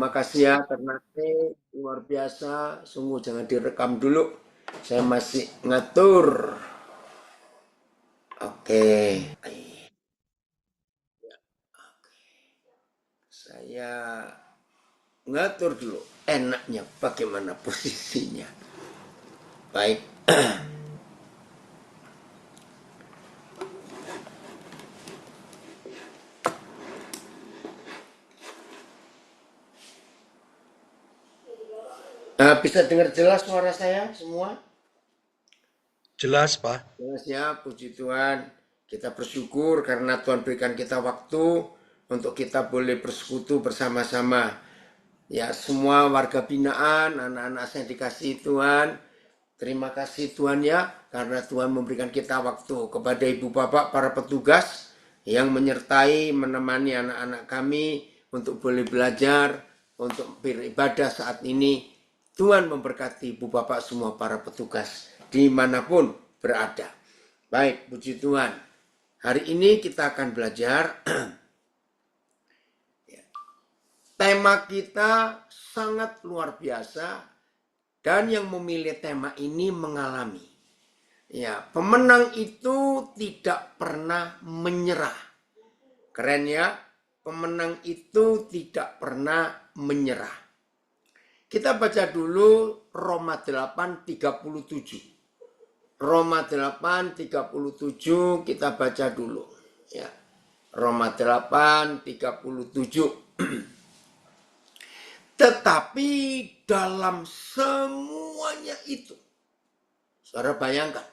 Terima kasih ya Ternate, luar biasa. Sungguh jangan direkam dulu. Saya masih ngatur. Oke, saya ngatur dulu. Enaknya bagaimana posisinya. Baik. Bisa dengar jelas suara saya semua? Jelas, Pak. Jelas ya, puji Tuhan. Kita bersyukur karena Tuhan berikan kita waktu untuk kita boleh bersekutu bersama-sama. Ya, semua warga binaan, anak-anak saya dikasih Tuhan. Terima kasih Tuhan ya, karena Tuhan memberikan kita waktu kepada ibu bapak, para petugas yang menyertai, menemani anak-anak kami untuk boleh belajar, untuk beribadah saat ini. Tuhan memberkati ibu bapak semua para petugas, dimanapun berada. Baik, puji Tuhan. Hari ini kita akan belajar. Tema kita sangat luar biasa dan yang memilih tema ini mengalami. Ya, pemenang itu tidak pernah menyerah. Keren ya, pemenang itu tidak pernah menyerah. Kita baca dulu Roma 8:37. Roma 8:37 kita baca dulu. Ya, Roma 8:37. Tetapi dalam semuanya itu, saudara bayangkan,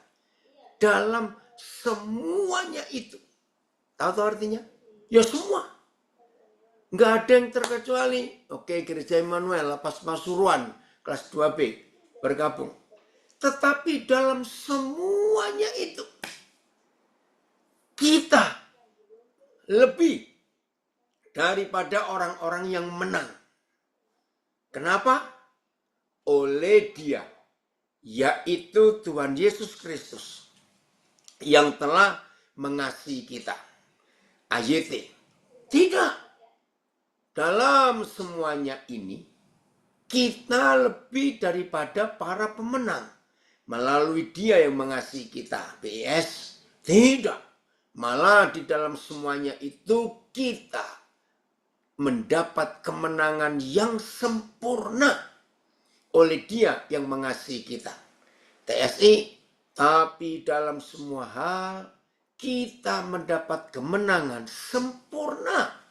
dalam semuanya itu, tahu artinya? Ya semua, nggak ada yang terkecuali. Oke, Gereja Immanuel, Lapas Pasuruan, kelas 2B, bergabung. Tetapi dalam semuanya itu, kita lebih daripada orang-orang yang menang. Kenapa? Oleh Dia, yaitu Tuhan Yesus Kristus yang telah mengasihi kita. AYT. Tidak. Dalam semuanya ini, kita lebih daripada para pemenang. Melalui Dia yang mengasihi kita. BS. Tidak. Malah di dalam semuanya itu kita mendapat kemenangan yang sempurna oleh Dia yang mengasihi kita. TSI, tapi dalam semua hal kita mendapat kemenangan sempurna.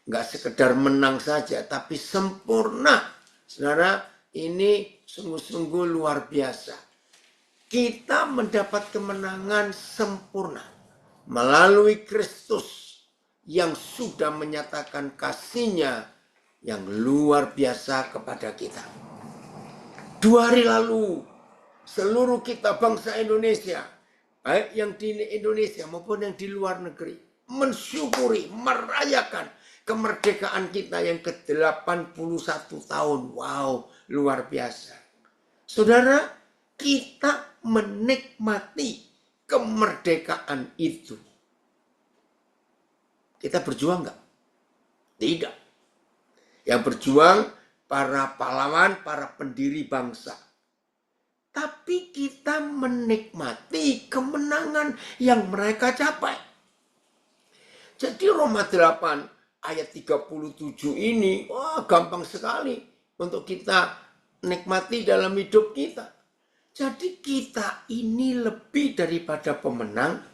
Nggak sekedar menang saja, tapi sempurna. Saudara, ini sungguh-sungguh luar biasa. Kita mendapat kemenangan sempurna melalui Kristus yang sudah menyatakan kasih-Nya yang luar biasa kepada kita. 2 hari lalu, seluruh kita bangsa Indonesia, baik yang di Indonesia maupun yang di luar negeri, mensyukuri, merayakan kemerdekaan kita yang ke-81 tahun. Wow, luar biasa. Saudara, kita menikmati kemerdekaan itu. Kita berjuang nggak? Tidak. Yang berjuang para pahlawan, para pendiri bangsa. Tapi kita menikmati kemenangan yang mereka capai. Jadi Roma 8 ayat 37 ini, wah gampang sekali untuk kita nikmati dalam hidup kita. Jadi kita ini lebih daripada pemenang,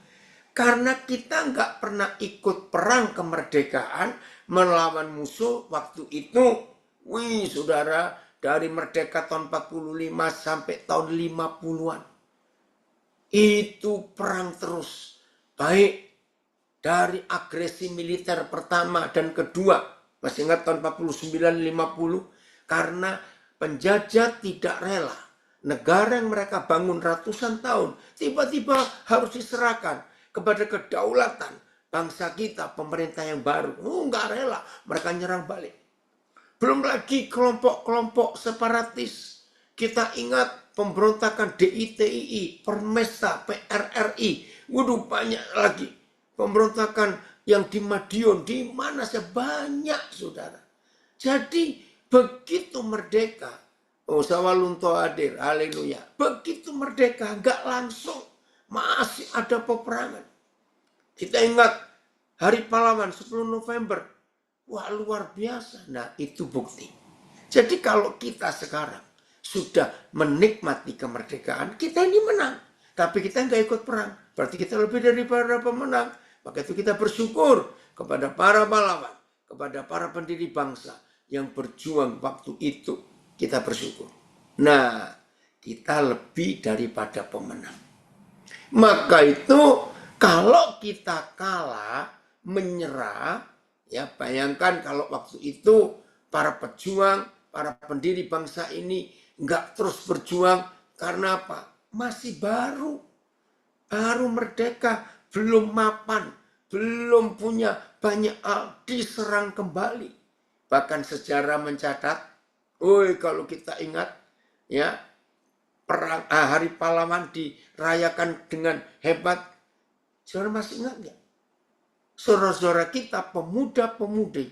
karena kita nggak pernah ikut perang kemerdekaan melawan musuh waktu itu. Wih saudara, dari merdeka tahun 45 sampai tahun 50-an. Itu perang terus. Baik dari agresi militer pertama dan kedua. Masih ingat tahun 49-50? Karena penjajah tidak rela. Negara yang mereka bangun ratusan tahun tiba-tiba harus diserahkan kepada kedaulatan bangsa kita, pemerintah yang baru. Nggak rela, mereka nyerang balik. Belum lagi kelompok-kelompok separatis. Kita ingat pemberontakan DITII, Permesta, PRRI. Waduh, banyak lagi. Pemberontakan yang di Madiun, di mana saja banyak, saudara. Jadi Begitu merdeka, oh sawalunto hadir, haleluya. Begitu merdeka, nggak langsung, masih ada peperangan. Kita ingat Hari Pahlawan 10 November, wah luar biasa. Nah itu bukti. Jadi kalau kita sekarang sudah menikmati kemerdekaan, kita ini menang. Tapi kita nggak ikut perang, berarti kita lebih daripada pemenang. Maka itu kita bersyukur kepada para pahlawan, kepada para pendiri bangsa yang berjuang waktu itu, kita bersyukur. Nah, kita lebih daripada pemenang. Maka itu kalau kita kalah, menyerah, ya bayangkan kalau waktu itu para pejuang, para pendiri bangsa ini nggak terus berjuang karena apa? Masih baru merdeka, belum mapan, belum punya banyak hal, diserang kembali. Bahkan sejarah mencatat, kalau kita ingat, ya perang Hari Pahlawan dirayakan dengan hebat. Saudara masih ingat nggak? Saudara-saudara kita, pemuda-pemudi,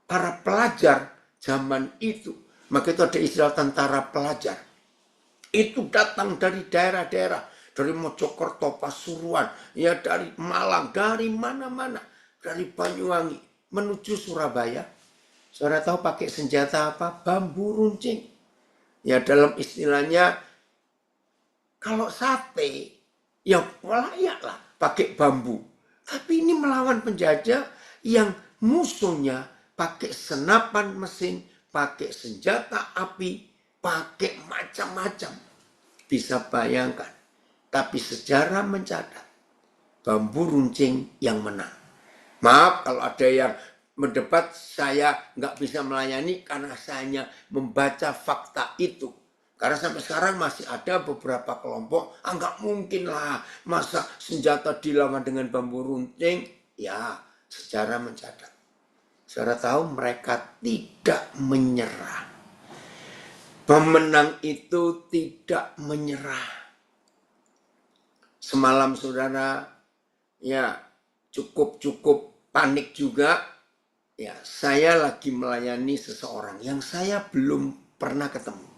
para pelajar zaman itu, maka itu ada istilah tentara pelajar. Itu datang dari daerah-daerah, dari Mojokerto, Pasuruan, ya dari Malang, dari mana-mana, dari Banyuwangi menuju Surabaya. Saudara tahu pakai senjata apa? Bambu runcing. Ya dalam istilahnya, kalau sate, ya layaklah pakai bambu. Tapi ini melawan penjajah yang musuhnya pakai senapan mesin, pakai senjata api, pakai macam-macam. Bisa bayangkan. Tapi sejarah mencatat bambu runcing yang menang. Maaf kalau ada yang mendebat, saya nggak bisa melayani karena saya hanya membaca fakta itu. Karena sampai sekarang masih ada beberapa kelompok, nggak mungkin lah masa senjata dilawan dengan bambu runcing. Ya, sejarah mencatat. Saudara tahu mereka tidak menyerah. Pemenang itu tidak menyerah. Semalam saudara, ya cukup panik juga. Ya, saya lagi melayani seseorang yang saya belum pernah ketemu.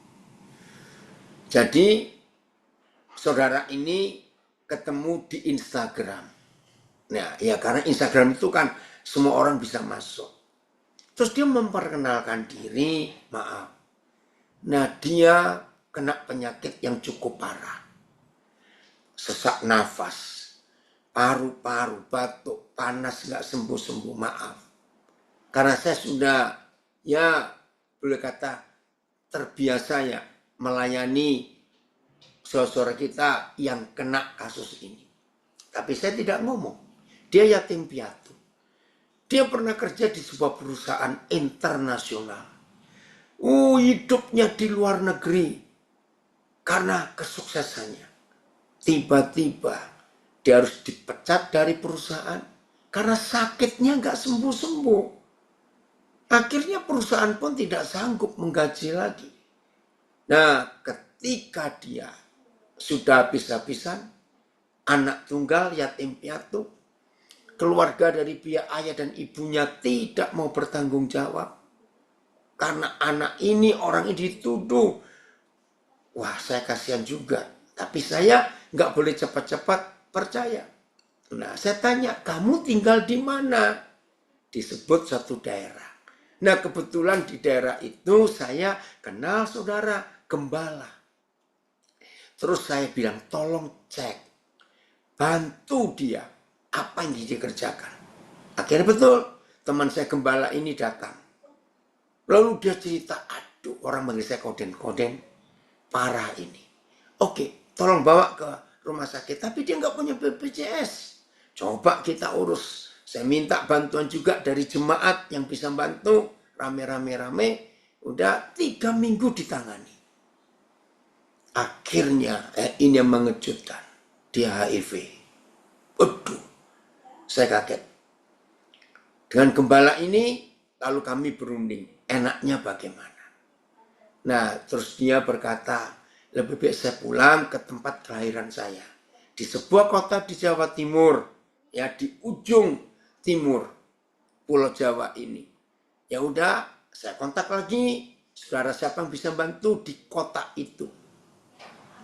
Jadi, saudara ini ketemu di Instagram. Nah, ya karena Instagram itu kan semua orang bisa masuk. Terus dia memperkenalkan diri, maaf. Nah, dia kena penyakit yang cukup parah. Sesak nafas, paru-paru, batuk, panas, nggak sembuh-sembuh, maaf. Karena saya sudah, ya boleh kata terbiasa ya melayani saudara kita yang kena kasus ini. Tapi saya tidak ngomong. Dia yatim piatu. Dia pernah kerja di sebuah perusahaan internasional. Hidupnya di luar negeri. Karena kesuksesannya. Tiba-tiba dia harus dipecat dari perusahaan. Karena sakitnya nggak sembuh-sembuh. Akhirnya perusahaan pun tidak sanggup menggaji lagi. Nah, ketika dia sudah habis-habisan, anak tunggal, yatim piatu, keluarga dari pihak ayah dan ibunya tidak mau bertanggung jawab. Karena anak ini, orang ini dituduh. Wah, saya kasihan juga. Tapi saya nggak boleh cepat-cepat percaya. Nah, saya tanya, kamu tinggal di mana? Disebut satu daerah. Nah, kebetulan di daerah itu saya kenal saudara gembala. Terus saya bilang, tolong cek, bantu dia, apa yang dia kerjakan. Akhirnya betul, teman saya gembala ini datang. Lalu dia cerita, aduh orang manggil saya koden-koden, parah ini. Oke, tolong bawa ke rumah sakit, tapi dia nggak punya BPJS. Coba kita urus. Saya minta bantuan juga dari jemaat yang bisa bantu, rame-rame, udah 3 minggu ditangani. Akhirnya ini yang mengejutkan, dia HIV. Waduh, saya kaget. Dengan gembala ini, lalu kami berunding, enaknya bagaimana? Nah, terus dia berkata, lebih baik saya pulang ke tempat kelahiran saya. Di sebuah kota di Jawa Timur, ya di ujung timur Pulau Jawa ini. Ya udah, saya kontak lagi, saudara siapa yang bisa bantu di kota itu.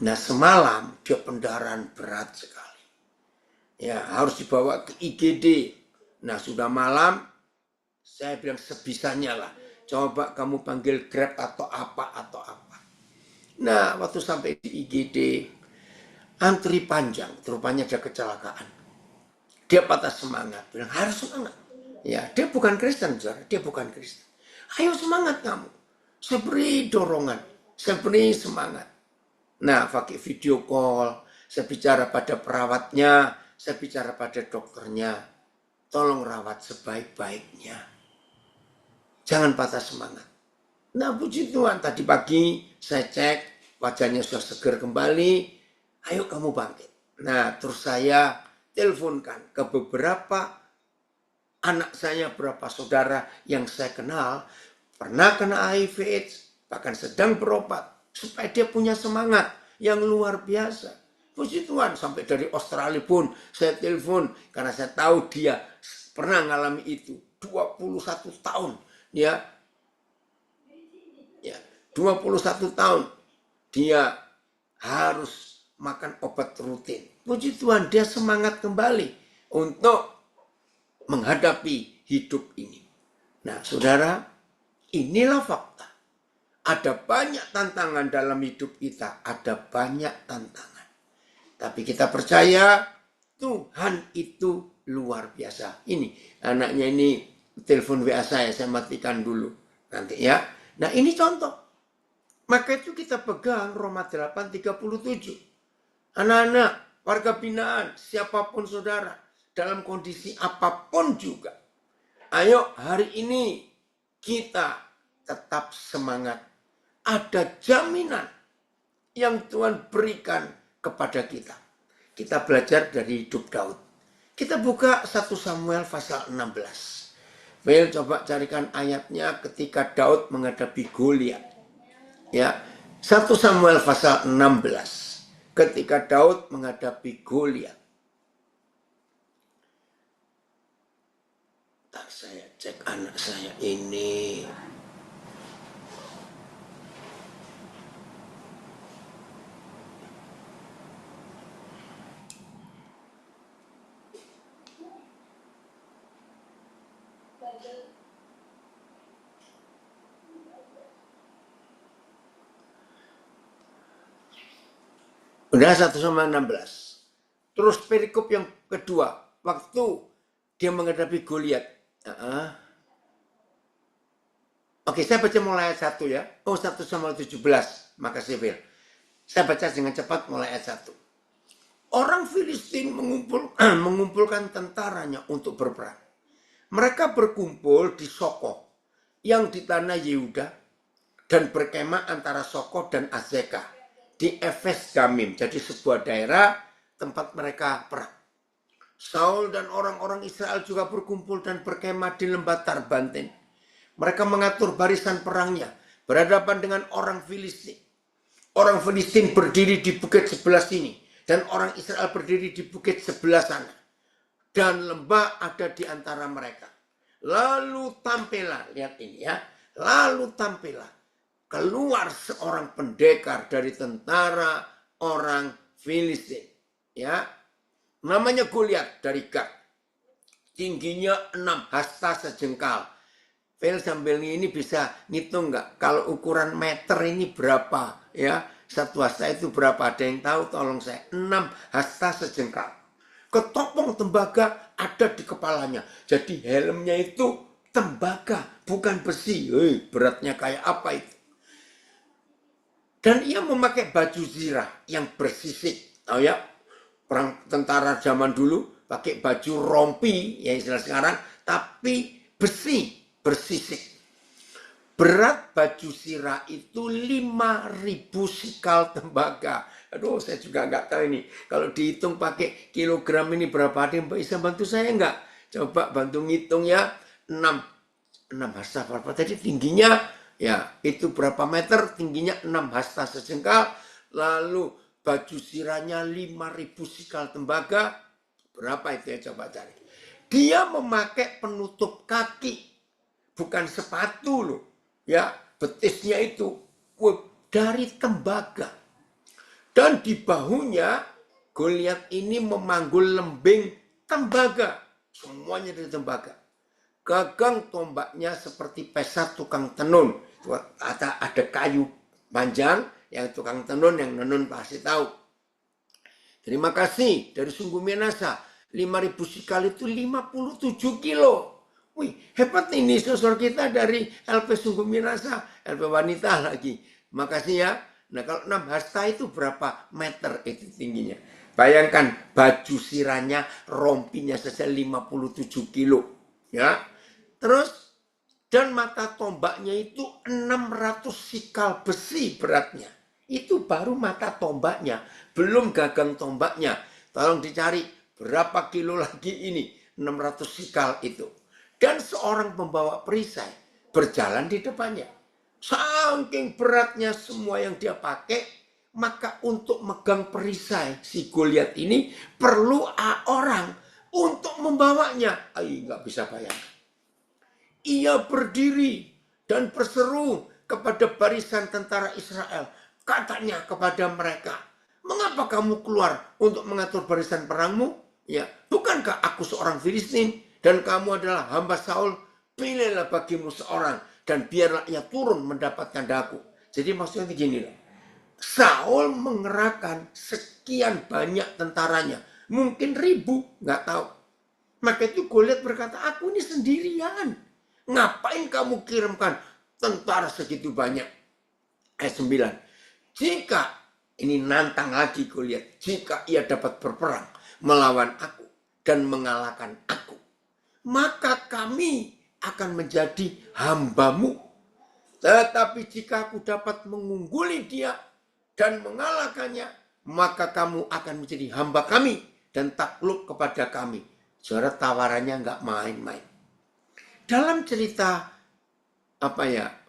Nah semalam dia pendarahan berat sekali. Ya harus dibawa ke IGD. Nah sudah malam, saya bilang sebisanya lah. Coba kamu panggil Grab atau apa. Nah waktu sampai di IGD, antri panjang, rupanya ada kecelakaan. Dia patah semangat, bilang harus semangat. Ya, dia bukan Kristen, saudara. Dia bukan Kristen. Ayo semangat kamu. Saya beri dorongan, saya beri semangat. Nah, pakai video call, saya bicara pada perawatnya, saya bicara pada dokternya. Tolong rawat sebaik-baiknya. Jangan patah semangat. Nah, puji Tuhan, tadi pagi saya cek, wajahnya sudah seger kembali. Ayo kamu bangkit. Nah, terus saya teleponkan ke beberapa anak saya, beberapa saudara yang saya kenal, pernah kena HIV AIDS, bahkan sedang berobat, supaya dia punya semangat yang luar biasa. Puji Tuhan, sampai dari Australia pun saya telepon, karena saya tahu dia pernah mengalami itu. 21 tahun, ya 21 tahun dia harus makan obat rutin. Puji Tuhan, dia semangat kembali untuk menghadapi hidup ini. Nah, saudara, inilah fakta. Ada banyak tantangan dalam hidup kita, ada banyak tantangan. Tapi kita percaya Tuhan itu luar biasa. Ini anaknya ini telepon WA saya matikan dulu nanti ya. Nah, ini contoh. Maka itu kita pegang Roma 8:37. Anak-anak, warga binaan, siapapun saudara, dalam kondisi apapun juga. Ayo hari ini kita tetap semangat. Ada jaminan yang Tuhan berikan kepada kita. Kita belajar dari hidup Daud. Kita buka 1 Samuel pasal 16. Well, coba carikan ayatnya ketika Daud menghadapi Goliat. Ya, 1 Samuel pasal 16. Ketika Daud menghadapi Goliat. Saya cek anak saya ini. Udah 1 sama 16. Terus perikop yang kedua. Waktu dia menghadapi Goliat. Oke, saya baca mulai ayat 1 ya. 1 sama 17. Makasih, Phil. Saya baca dengan cepat mulai ayat 1. Orang Filistin mengumpulkan tentaranya untuk berperang. Mereka berkumpul di Sokoh yang di tanah Yehuda dan berkemah antara Sokoh dan Azekah di Efes Damim. Jadi sebuah daerah tempat mereka perang. Saul dan orang-orang Israel juga berkumpul dan berkemah di lembah Tarbantin. Mereka mengatur barisan perangnya berhadapan dengan orang Filistin. Orang Filistin berdiri di bukit sebelah sini dan orang Israel berdiri di bukit sebelah sana. Dan lembah ada di antara mereka. Lalu tampillah, lihat ini ya. Lalu tampillah keluar seorang pendekar dari tentara orang Filistin. Ya, namanya Goliat dari Gat. Tingginya 6 hasta sejengkal. Phil sambil ini bisa ngitung nggak? Kalau ukuran meter ini berapa? Ya, 1 hasta itu berapa? Ada yang tahu? Tolong saya. 6 hasta sejengkal. Ketopong tembaga ada di kepalanya. Jadi helmnya itu tembaga, bukan besi. Beratnya kayak apa itu? Dan ia memakai baju zirah yang bersisik. Tahu ya? Perang tentara zaman dulu pakai baju rompi, ya istilah sekarang, tapi besi, bersisik. Berat baju zirah itu 5.000 sikal tembaga. Aduh, saya juga nggak tahu ini. Kalau dihitung pakai kilogram ini berapa? Ada yang bisa bantu saya nggak? Coba bantu ngitung ya. 6 hasta berapa tadi tingginya? Ya, itu berapa meter? Tingginya 6 hasta sejengkal. Lalu baju zirahnya 5.000 sikal tembaga. Berapa itu ya, coba cari. Dia memakai penutup kaki. Bukan sepatu loh. Ya, betisnya itu dari tembaga. Dan di bahunya Goliat ini memanggul lembing tembaga. Semuanya dari tembaga. Gagang tombaknya seperti pesat tukang tenun. Ada kayu panjang yang tukang tenun, yang nenun pasti tahu. Terima kasih dari Sungguh Minasa. 5.000 sikal itu 57 kilo. Wih, hebat ini sosor kita dari LP Sungguh Minasa, LP wanita lagi. Makasih ya. Nah, kalau 6 hasta itu berapa meter itu tingginya? Bayangkan baju sirahnya, rompinya saja 57 kilo. Ya. Terus, dan mata tombaknya itu 600 sikal besi beratnya. Itu baru mata tombaknya, belum gagang tombaknya. Tolong dicari berapa kilo lagi ini, 600 sikal itu. Dan seorang pembawa perisai berjalan di depannya. Saking beratnya semua yang dia pakai, maka untuk megang perisai si Goliat ini perlu orang untuk membawanya. Ayo, nggak bisa bayangkan. Ia berdiri dan berseru kepada barisan tentara Israel. Katanya kepada mereka, mengapa kamu keluar untuk mengatur barisan perangmu? Ya, bukankah aku seorang Filistin dan kamu adalah hamba Saul? Pilihlah bagimu seorang dan biarlah ia turun mendapatkan daku. Jadi maksudnya begini loh. Saul mengerahkan sekian banyak tentaranya. Mungkin 1.000, nggak tahu. Maka itu Goliat berkata, aku ini sendirian. Ngapain kamu kirimkan tentara segitu banyak? Ayat 9. Jika, ini nantang lagi Goliat, jika ia dapat berperang melawan aku dan mengalahkan aku, maka kami akan menjadi hambamu. Tetapi jika aku dapat mengungguli dia dan mengalahkannya, maka kamu akan menjadi hamba kami dan takluk kepada kami. Saudara, tawarannya nggak main-main. Dalam cerita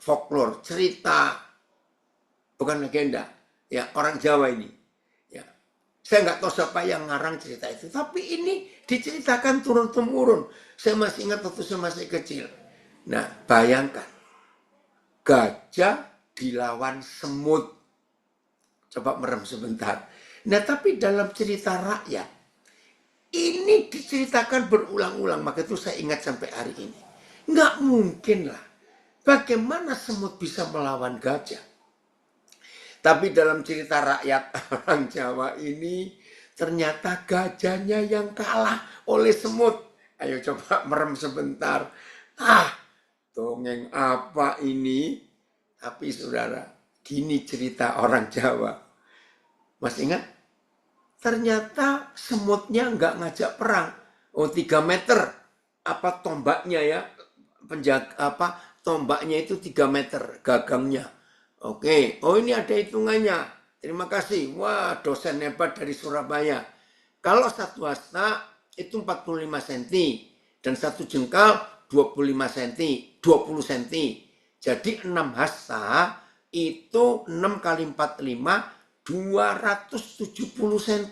folklore, cerita bukan legenda, ya orang Jawa ini. Ya, saya nggak tahu siapa yang ngarang cerita itu, tapi ini diceritakan turun-temurun. Saya masih ingat waktu saya masih kecil. Nah, bayangkan gajah dilawan semut. Coba merem sebentar. Nah, tapi dalam cerita rakyat, ini diceritakan berulang-ulang. Maka itu saya ingat sampai hari ini. Nggak mungkin lah. Bagaimana semut bisa melawan gajah? Tapi dalam cerita rakyat orang Jawa ini, ternyata gajahnya yang kalah oleh semut. Ayo coba merem sebentar. Dongeng apa ini? Tapi saudara, gini cerita orang Jawa. Masih ingat? Ternyata semutnya nggak ngajak perang. 3 meter. Tombaknya ya. Tombaknya itu 3 meter gagangnya. Oke. Oh, ini ada hitungannya. Terima kasih. Wah, dosen hebat dari Surabaya. Kalau 1 hasta itu 45 cm. Dan 1 jengkal 25 cm. 20 cm. Jadi 6 hasta itu 6 kali 45, 270 cm.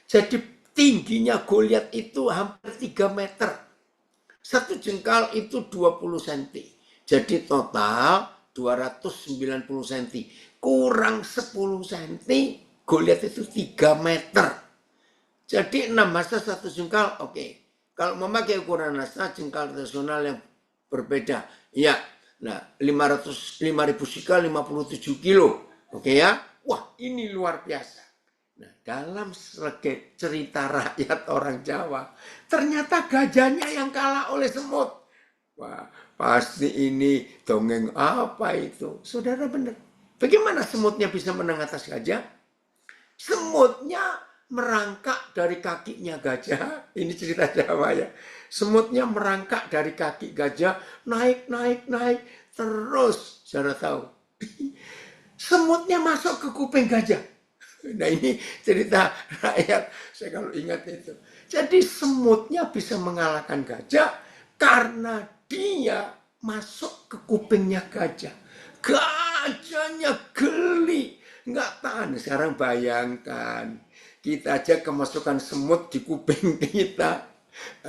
Jadi tingginya Goliat itu hampir 3 meter. 1 jengkal itu 20 cm. Jadi total 290 cm. Kurang 10 cm, Goliat itu 3 meter. Jadi 6 hasta 1 jengkal, oke. Kalau memakai ukuran hasta jengkal tradisional yang berbeda, ya. Nah, 5.000 sikal 57 kilo. Oke ya. Wah, ini luar biasa. Nah, dalam cerita rakyat orang Jawa, ternyata gajahnya yang kalah oleh semut. Wah, pasti ini dongeng apa itu? Saudara benar. Bagaimana semutnya bisa menang atas gajah? Semutnya merangkak dari kakinya gajah. Ini cerita Jawa ya. Semutnya merangkak dari kaki gajah, naik. Terus, saudara tahu. Semutnya masuk ke kuping gajah. Nah, ini cerita rakyat, saya kalau ingat itu. Jadi semutnya bisa mengalahkan gajah karena dia masuk ke kupingnya gajah. Gajahnya geli, nggak tahan. Sekarang bayangkan, kita aja kemasukan semut di kuping kita.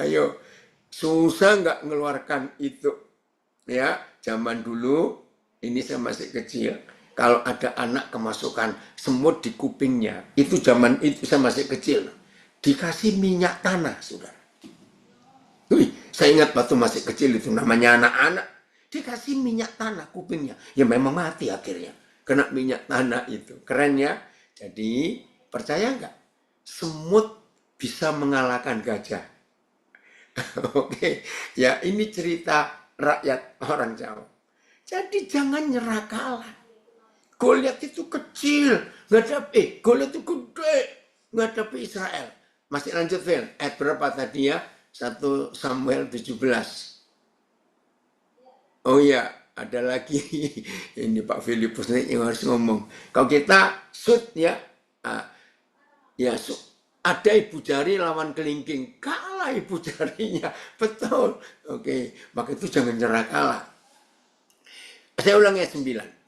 Ayo, susah nggak ngeluarkan itu? Ya, zaman dulu Ini saya masih kecil. Kalau ada anak kemasukan semut di kupingnya, itu zaman itu saya masih kecil. Dikasih minyak tanah, saudara. Wih, saya ingat waktu masih kecil itu namanya anak-anak. Dikasih minyak tanah kupingnya. Ya memang mati akhirnya. Kena minyak tanah itu. Keren ya. Jadi percaya nggak? Semut bisa mengalahkan gajah. Oke, ya ini cerita rakyat orang Jawa. Jadi jangan nyerah kalah. Goliat itu kecil, nggak ada Goliat itu gede, nggak ada Israel. Masih lanjut, Phil. Ayat berapa tadi ya? 1 Samuel 17. Oh iya, ada lagi. Ini Pak Filipus yang harus ngomong. Kalau kita shoot ya, ya ada ibu jari lawan kelingking. Kalah ibu jarinya. Betul. Oke, maka itu jangan nyerah kalah. Saya ulang ayat 9.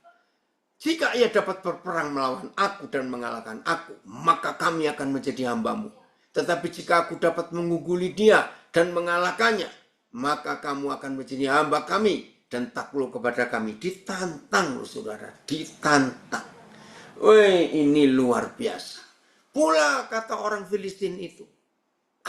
Jika ia dapat berperang melawan aku dan mengalahkan aku, maka kami akan menjadi hambamu. Tetapi jika aku dapat mengungguli dia dan mengalahkannya, maka kamu akan menjadi hamba kami dan takluk kepada kami. Ditantang, saudara, ditantang. Wih, ini luar biasa. Pula kata orang Filistin itu,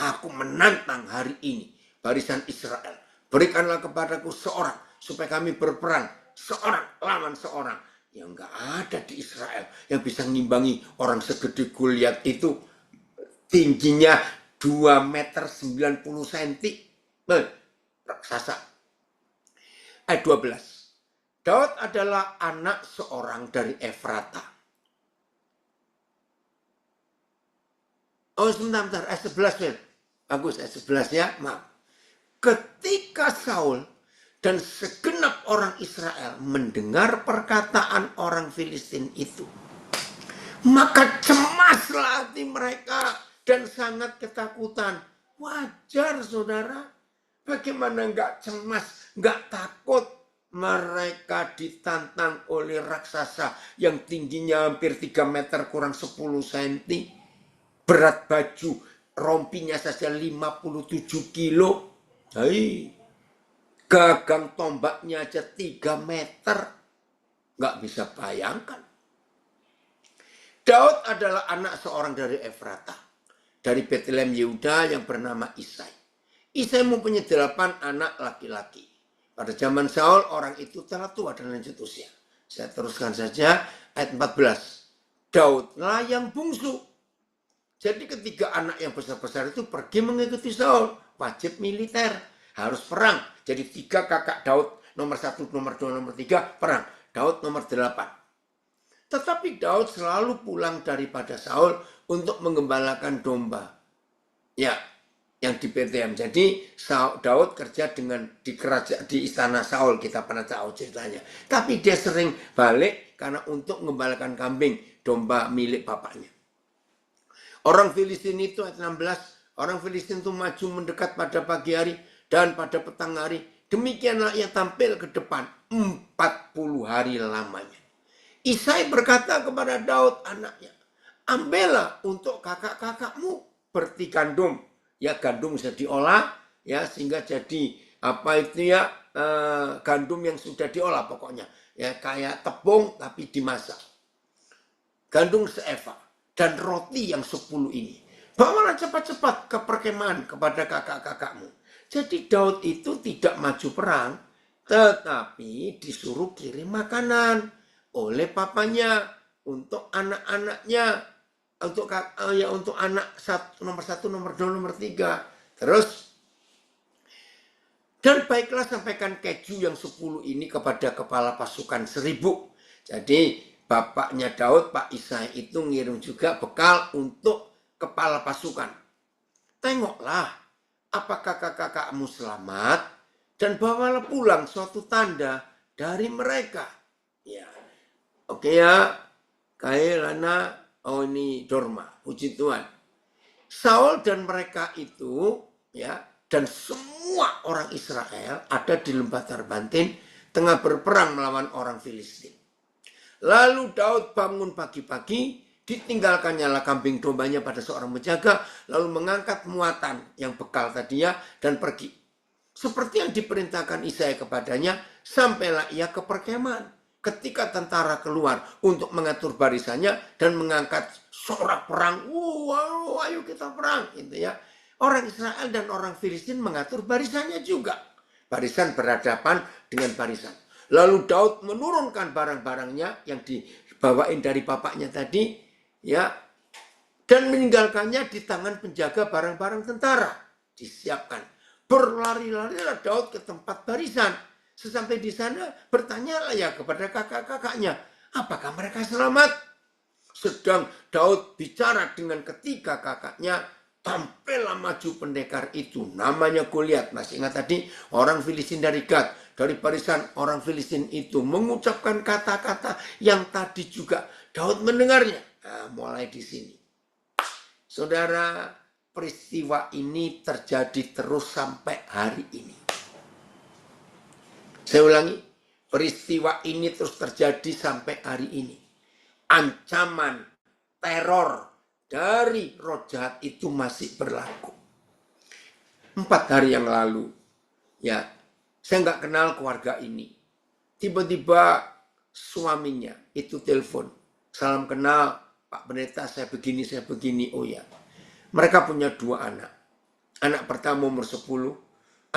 aku menantang hari ini barisan Israel. Berikanlah kepadaku seorang supaya kami berperang seorang lawan seorang. Yang nggak ada di Israel yang bisa ngimbangi orang segede Goliat itu, tingginya 2 meter 90 cm. Raksasa. Ayat 12. Daud adalah anak seorang dari Efrata. Oh sebentar, ayat 11 men. Bagus, ayat 11 ya, maaf. Ketika Saul dan segenap orang Israel mendengar perkataan orang Filistin itu, maka cemaslah hati mereka dan sangat ketakutan. Wajar, saudara. Bagaimana nggak cemas, nggak takut? Mereka ditantang oleh raksasa yang tingginya hampir 3 meter kurang 10 cm. Berat baju rompinya saja 57 kilo. Hai. Gagang tombaknya aja 3 meter. Nggak bisa bayangkan. Daud adalah anak seorang dari Efrata. Dari Bethlehem Yehuda yang bernama Isai. Isai mempunyai 8 anak laki-laki. Pada zaman Saul orang itu telah tua dan lanjut usia. Saya teruskan saja ayat 14. Daudlah yang bungsu. Jadi ketiga anak yang besar-besar itu pergi mengikuti Saul. Wajib militer. Harus perang. Jadi 3 kakak Daud, nomor 1, nomor 2, nomor 3, perang. Daud nomor 8. Tetapi Daud selalu pulang daripada Saul untuk mengembalakan domba. Ya, yang di Bethlehem. Jadi Daud kerja di kerajaan di istana Saul, kita pernah tahu ceritanya. Tapi dia sering balik karena untuk mengembalakan kambing, domba milik bapaknya. Orang Filistin itu ayat 16, orang Filistin itu maju mendekat pada pagi hari dan pada petang hari, demikianlah ia tampil ke depan 40 hari lamanya. Isai berkata kepada Daud anaknya, ambillah untuk kakak-kakakmu berti gandum. Ya gandum bisa diolah ya sehingga jadi apa itu ya gandum yang sudah diolah pokoknya. Ya kayak tepung tapi dimasak. Gandum seeva dan roti yang 10 ini. Bawalah cepat-cepat ke perkemahan kepada kakak-kakakmu. Jadi Daud itu tidak maju perang, tetapi disuruh kirim makanan oleh papanya untuk anak-anaknya, untuk anak nomor 1, nomor 2, nomor 3. Terus, dan baiklah sampaikan keju yang 10 ini kepada kepala pasukan 1000. Jadi bapaknya Daud, Pak Isai itu ngirim juga bekal untuk kepala pasukan. Tengoklah apakah kakak-kakakmu selamat dan bawalah pulang suatu tanda dari mereka. Ya, oke ya, Kailana, oh ini Dorma, puji Tuhan. Saul dan mereka itu, ya, dan semua orang Israel ada di lembah Tarbantin tengah berperang melawan orang Filistin. Lalu Daud bangun pagi-pagi, ditinggalkannya lah kambing dombanya pada seorang penjaga, lalu mengangkat muatan yang bekal tadinya dan pergi. Seperti yang diperintahkan Isai kepadanya, sampailah ia ke perkemahan. ketika tentara keluar untuk mengatur barisannya dan mengangkat sorak perang, wow, ayo kita perang, gitu ya. Orang Israel dan orang Filistin mengatur barisannya juga. Barisan berhadapan dengan barisan. Lalu Daud menurunkan barang-barangnya yang dibawain dari bapaknya tadi, ya, dan meninggalkannya di tangan penjaga barang-barang tentara. Disiapkan. Berlari-larilah Daud ke tempat barisan. Sesampai di sana bertanyalah ya kepada kakak-kakaknya, apakah mereka selamat? Sedang Daud bicara dengan ketiga kakaknya, tampillah maju pendekar itu, namanya Goliat. Masih ingat tadi orang Filistin dari Gad, dari barisan orang Filistin itu mengucapkan kata-kata yang tadi juga Daud mendengarnya. Nah, mulai di sini, saudara, peristiwa ini terjadi terus sampai hari ini. Saya ulangi, peristiwa ini terus terjadi sampai hari ini. Ancaman teror dari roh jahat itu masih berlaku. 4 hari yang lalu, ya, saya nggak kenal keluarga ini. Tiba-tiba suaminya itu telepon, salam kenal Pak Pendeta, saya begini. Oh ya, mereka punya 2 anak. Anak pertama umur 10,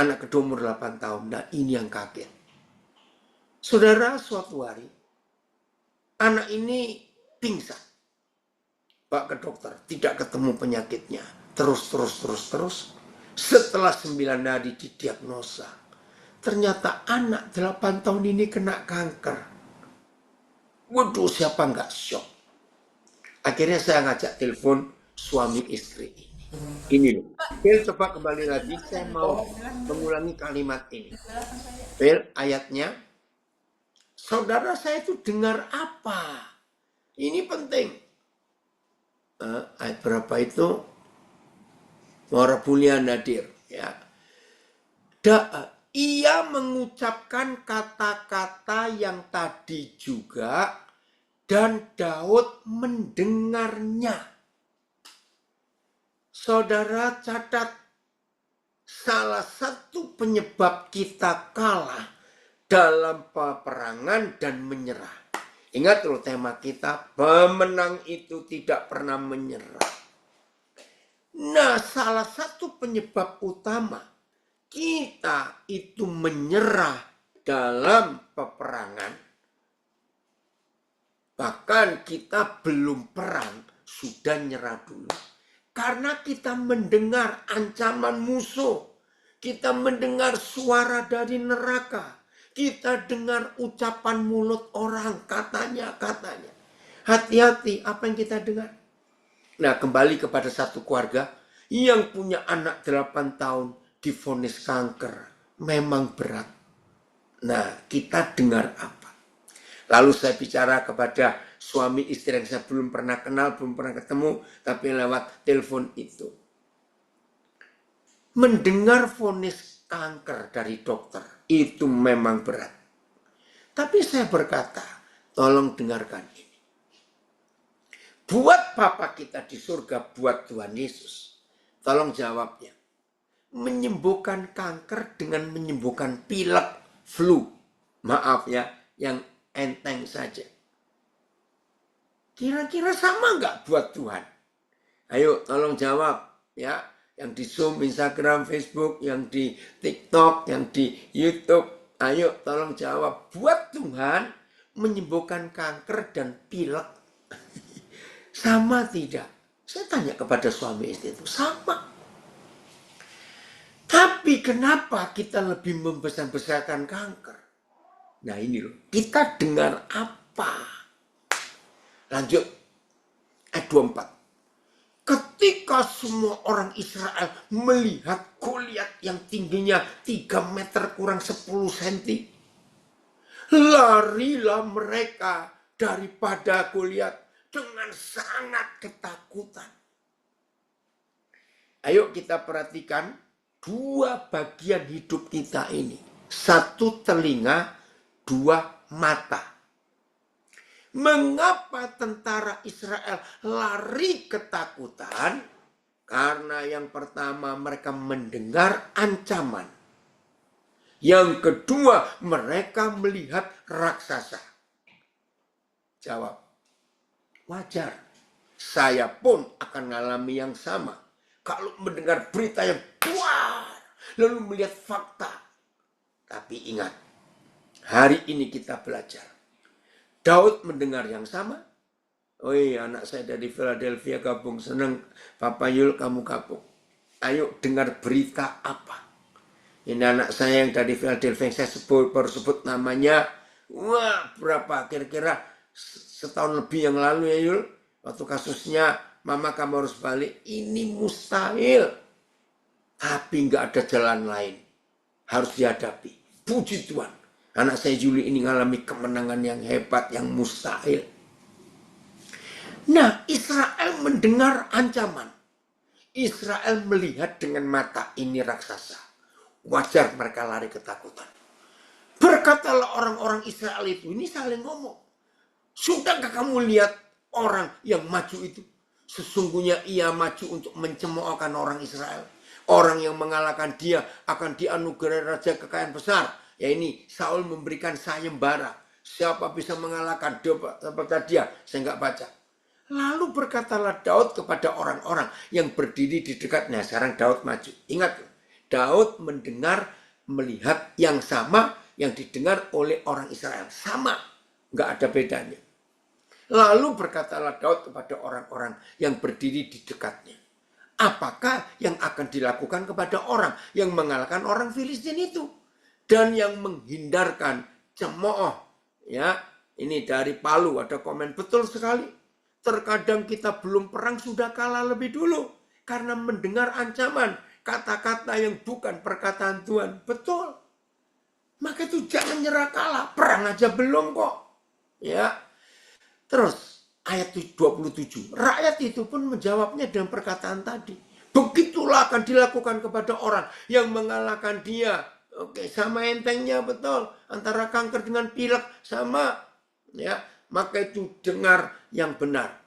anak kedua umur 8 tahun. Nah, ini yang kaget. Saudara, suatu hari anak ini pingsan. Bawa ke dokter, tidak ketemu penyakitnya. Terus. Setelah 9 hari didiagnosa, ternyata anak 8 tahun ini kena kanker. Waduh, siapa nggak shock? Akhirnya saya ngajak telepon suami istri ini. Ini loh. Bel, coba kembali lagi, saya mau mengulangi kalimat ini. Bel, ayatnya. Saudara, saya itu dengar apa? Ini penting. Ayat berapa itu? Warabulia Nadir. Ya. Ia mengucapkan kata-kata yang tadi juga dan Daud mendengarnya. Saudara, catat, salah satu penyebab kita kalah dalam peperangan dan menyerah. Ingat loh tema kita, pemenang itu tidak pernah menyerah. Nah, salah satu penyebab utama kita itu menyerah dalam peperangan, bahkan kita belum perang sudah nyerah dulu, karena kita mendengar ancaman musuh, kita mendengar suara dari neraka, kita dengar ucapan mulut orang, katanya. Hati-hati apa yang kita dengar. Nah, kembali kepada satu keluarga yang punya anak 8 tahun divonis kanker. Memang berat. Nah, kita dengar apa? Lalu saya bicara kepada suami istri yang saya belum pernah kenal, belum pernah ketemu, tapi lewat telepon itu. Mendengar vonis kanker dari dokter itu memang berat. Tapi saya berkata, tolong dengarkan ini. Buat Bapa kita di surga, buat Tuhan Yesus, tolong jawabnya. Menyembuhkan kanker dengan menyembuhkan pilek, flu. Maaf ya, yang enteng saja. Kira-kira sama nggak buat Tuhan? Ayo tolong jawab ya. Yang di Zoom, Instagram, Facebook, yang di TikTok, yang di YouTube. Ayo tolong jawab. Buat Tuhan menyembuhkan kanker dan pilek sama tidak? Saya tanya kepada suami istri itu, sama. Tapi kenapa kita lebih membesar-besarkan kanker? Nah ini loh, kita dengar apa? Lanjut, ayat 24. Ketika semua orang Israel melihat Goliat yang tingginya 3 meter kurang 10 cm. Larilah mereka daripada Goliat dengan sangat ketakutan. Ayo kita perhatikan 2 bagian hidup kita ini. 1 telinga, 2 mata. Mengapa tentara Israel lari ketakutan? Karena yang pertama mereka mendengar ancaman. Yang kedua mereka melihat raksasa. Jawab, wajar. Saya pun akan mengalami yang sama. Kalau mendengar berita yang luar, lalu melihat fakta. Tapi ingat, hari ini kita belajar. Daud mendengar yang sama. Oh iya, anak saya dari Philadelphia gabung. Senang Papa Yul kamu gabung. Ayo dengar berita apa. Ini anak saya yang dari Philadelphia yang saya baru sebut namanya. Wah, berapa kira-kira setahun lebih yang lalu ya Yul. Waktu kasusnya mama kamu harus balik. Ini mustahil. Tapi nggak ada jalan lain. Harus dihadapi. Puji Tuhan. Anak saya Juli ini mengalami kemenangan yang hebat, yang mustahil. Nah, Israel mendengar ancaman. Israel melihat dengan mata ini raksasa. Wajar mereka lari ketakutan. Berkatalah orang-orang Israel itu, ini saling ngomong. Sudahkah kamu lihat orang yang maju itu? Sesungguhnya ia maju untuk mencemoohkan orang Israel. Orang yang mengalahkan dia akan dianugerahi raja kekayaan besar. Ya ini Saul memberikan sayembara. Siapa bisa mengalahkan seperti dia? Saya nggak baca. Lalu berkatalah Daud kepada orang-orang yang berdiri di dekatnya. Sekarang Daud maju. Ingat, Daud mendengar, melihat yang sama yang didengar oleh orang Israel. Sama, nggak ada bedanya. Lalu berkatalah Daud kepada orang-orang yang berdiri di dekatnya. Apakah yang akan dilakukan kepada orang yang mengalahkan orang Filistin itu? Dan yang menghindarkan cemooh. Ya, ini dari Palu ada komen betul sekali. Terkadang kita belum perang sudah kalah lebih dulu. Karena mendengar ancaman. Kata-kata yang bukan perkataan Tuhan. Betul. Maka itu jangan nyerah kalah. Perang aja belum kok. Ya. Terus ayat 27. Rakyat itu pun menjawabnya dengan perkataan tadi. Begitulah akan dilakukan kepada orang yang mengalahkan dia. Oke, sama entengnya betul. Antara kanker dengan pilek sama. Ya, maka itu dengar yang benar.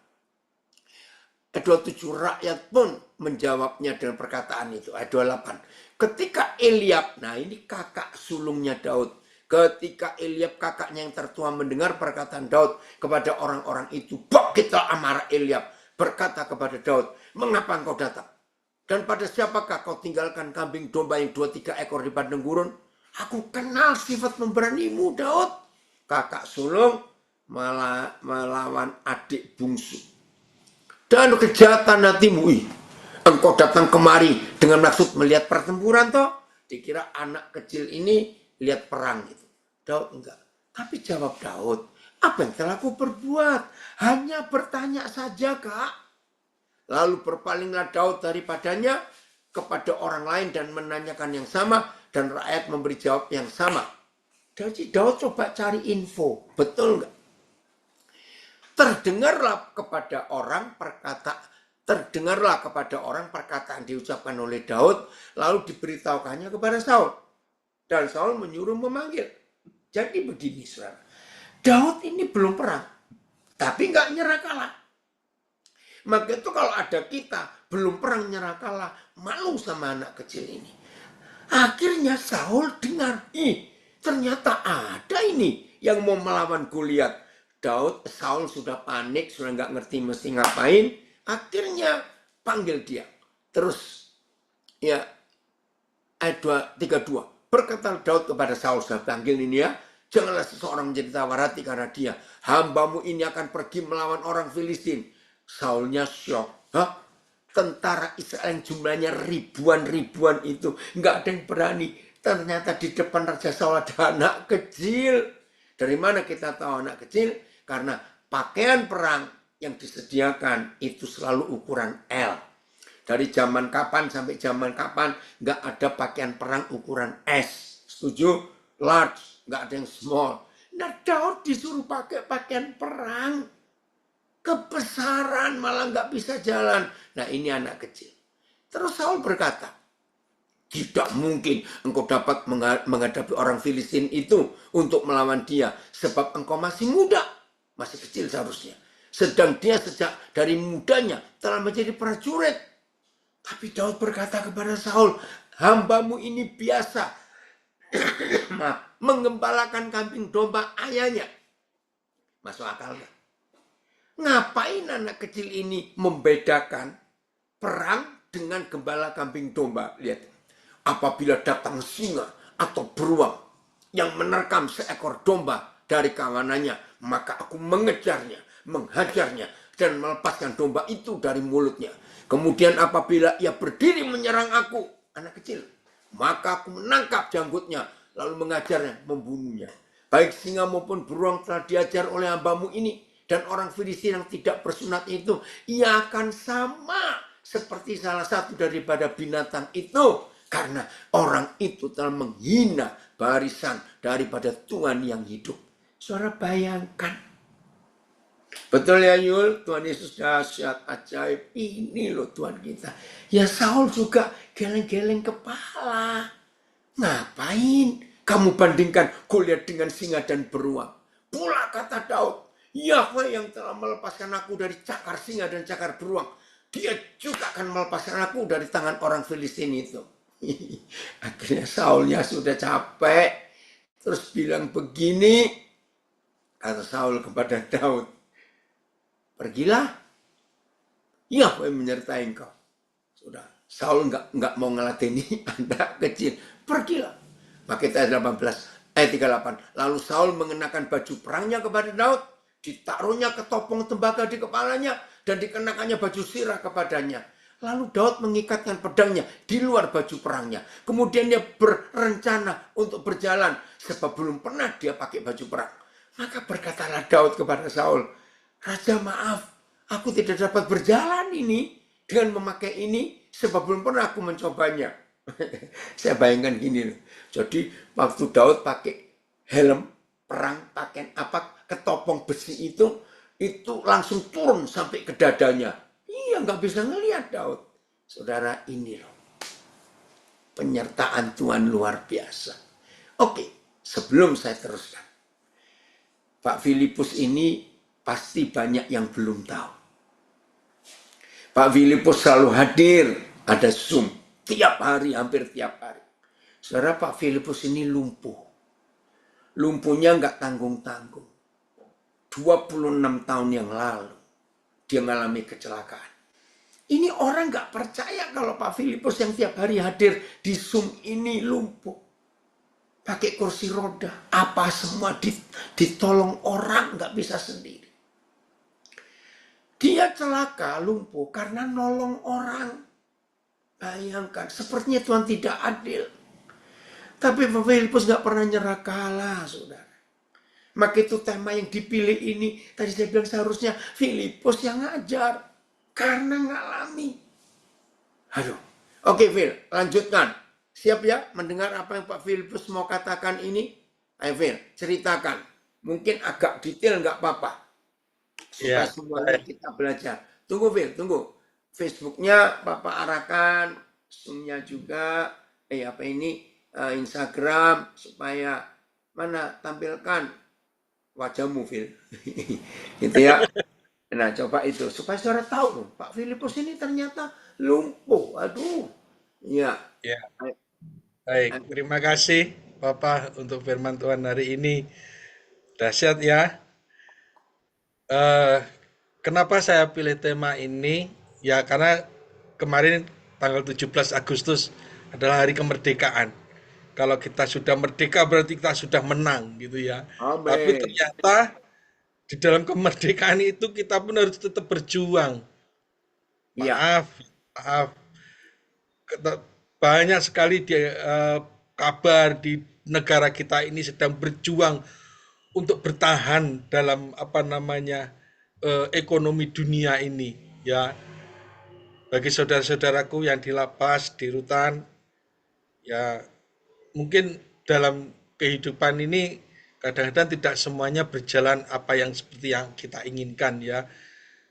Ayat 27, rakyat pun menjawabnya dengan perkataan itu. Ayat 28. Ketika Eliab, nah ini kakak sulungnya Daud. Ketika Eliab kakaknya yang tertua mendengar perkataan Daud kepada orang-orang itu. Bangkitlah amarah Eliab. Berkata kepada Daud, mengapa engkau datang? Dan pada siapakah kau tinggalkan kambing domba yang 2-3 ekor di padang gurun? Aku kenal sifat memberanimu Daud. Kakak sulung melawan adik bungsu. Dan kejahatan hatimu. Engkau datang kemari dengan maksud melihat pertempuran toh. Dikira anak kecil ini lihat perang itu. Daud enggak. Tapi jawab Daud. Apa yang telah aku perbuat? Hanya bertanya saja kak. Lalu berpalinglah Daud daripadanya kepada orang lain dan menanyakan yang sama. Dan rakyat memberi jawab yang sama. Jadi Daud coba cari info. Betul enggak? Terdengarlah kepada orang perkataan diucapkan oleh Daud. Lalu diberitahukannya kepada Saul. Dan Saul menyuruh memanggil. Jadi begini saudara. Daud ini belum perang. Tapi nggak nyerah kalah. Maka itu kalau ada kita belum perang nyerah kalah. Malu sama anak kecil ini. Akhirnya Saul dengar. Ternyata ada ini yang mau melawan Goliat. Saul sudah panik. Sudah nggak ngerti mesti ngapain. Akhirnya panggil dia. Terus ya ayat 32. Berkata Daud kepada Saul, saya panggil ini ya, janganlah seseorang menjadi tawar hati karena dia. Hambamu ini akan pergi melawan orang Filistin. Saulnya syok. Hah? Tentara Israel yang jumlahnya ribuan itu. Nggak ada yang berani. Ternyata di depan Raja Saul ada anak kecil. Dari mana kita tahu anak kecil? Karena pakaian perang yang disediakan itu selalu ukuran L. Dari zaman kapan sampai zaman kapan nggak ada pakaian perang ukuran S. Setuju? Large, nggak ada yang small. Nah Daud disuruh pakai pakaian perang. Kebesaran malah nggak bisa jalan. Nah ini anak kecil. Terus Saul berkata, tidak mungkin engkau dapat menghadapi orang Filistin itu untuk melawan dia. Sebab engkau masih muda. Masih kecil seharusnya. Sedang dia sejak dari mudanya telah menjadi prajurit. Tapi Daud berkata kepada Saul, hambamu ini biasa menggembalakan kambing domba ayahnya. Masuk akal gak? Ngapain anak kecil ini membedakan perang dengan gembala kambing domba? Lihat, apabila datang singa atau beruang yang menerkam seekor domba dari kawanannya, maka aku mengejarnya, menghajarnya, dan melepaskan domba itu dari mulutnya. Kemudian apabila ia berdiri menyerang aku, anak kecil, maka aku menangkap janggutnya, lalu mengajarnya, membunuhnya. Baik singa maupun beruang telah diajar oleh hambamu ini, dan orang Filistin yang tidak bersunat itu, ia akan sama seperti salah satu daripada binatang itu, karena orang itu telah menghina barisan daripada Tuhan yang hidup. Saudara bayangkan, betul ya Yul, Tuhan Yesus dahsyat, ajaib, ini loh Tuhan kita. Ya Saul juga geleng-geleng kepala. Ngapain kamu bandingkan Goliat dengan singa dan beruang? Pula kata Daud, Yahweh yang telah melepaskan aku dari cakar singa dan cakar beruang, dia juga akan melepaskan aku dari tangan orang Filistin itu. Akhirnya Saulnya sudah capek, terus bilang begini, kata Saul kepada Daud, pergilah, Yahweh menyertai engkau. Sudah, Saul nggak mau ngeladeni anak kecil, pergilah. Pakai ayat 18, ayat 38. Lalu Saul mengenakan baju perangnya kepada Daud, ditaruhnya ketopong tembaga di kepalanya, dan dikenakannya baju sirah kepadanya. Lalu Daud mengikatkan pedangnya di luar baju perangnya. Kemudian dia berencana untuk berjalan, sebab belum pernah dia pakai baju perang. Maka berkatalah Daud kepada Saul, Raja maaf, aku tidak dapat berjalan ini dengan memakai ini, sebab belum pernah aku mencobanya. Saya bayangkan gini loh. Jadi waktu Daud pakai helm perang, pakai apa, ketopong besi itu langsung turun sampai ke dadanya. Iya, nggak bisa ngelihat Daud. Saudara, ini loh penyertaan Tuhan luar biasa. Oke, sebelum saya teruskan, Pak Filipus ini pasti banyak yang belum tahu. Pak Filipus selalu hadir, ada Zoom tiap hari, hampir tiap hari. Saudara, Pak Filipus ini lumpuh. Lumpuhnya nggak tanggung-tanggung. 26 tahun yang lalu dia mengalami kecelakaan. Ini orang nggak percaya kalau Pak Filipus yang tiap hari hadir di Zoom ini lumpuh. Pakai kursi roda, apa semua ditolong orang, nggak bisa sendiri. Dia celaka, lumpuh karena nolong orang. Bayangkan, sepertinya Tuhan tidak adil. Tapi Pak Filipus nggak pernah nyerah kalah, saudara. Maka itu tema yang dipilih ini, tadi saya bilang seharusnya Filipus yang ngajar. Karena ngalami. Aduh. Oke, Phil, lanjutkan. Siap ya mendengar apa yang Pak Filipus mau katakan ini? Ayo, Phil, ceritakan. Mungkin agak detail nggak apa-apa. Supaya semuanya kita belajar. Tunggu, Phil, tunggu. Facebooknya Bapak arahkan, Zoom-nya juga, Instagram, supaya mana tampilkan wajahmu, Phil. Gitu ya. Nah, coba itu supaya saudara tahu loh, Pak Filipus ini ternyata lumpuh. Aduh. Iya. Ya, baik. Terima kasih Bapak untuk firman Tuhan hari ini. Dahsyat ya. Kenapa saya pilih tema ini? Ya karena kemarin tanggal 17 Agustus adalah hari kemerdekaan. Kalau kita sudah merdeka berarti kita sudah menang gitu ya. Tapi Amin. ternyata di dalam kemerdekaan itu kita pun harus tetap berjuang. Iya. Maaf, maaf. Banyak sekali kabar di negara kita ini sedang berjuang untuk bertahan dalam apa namanya ekonomi dunia ini ya. Bagi saudara-saudaraku yang di lapas, di rutan, ya mungkin dalam kehidupan ini kadang-kadang tidak semuanya berjalan apa yang seperti yang kita inginkan ya.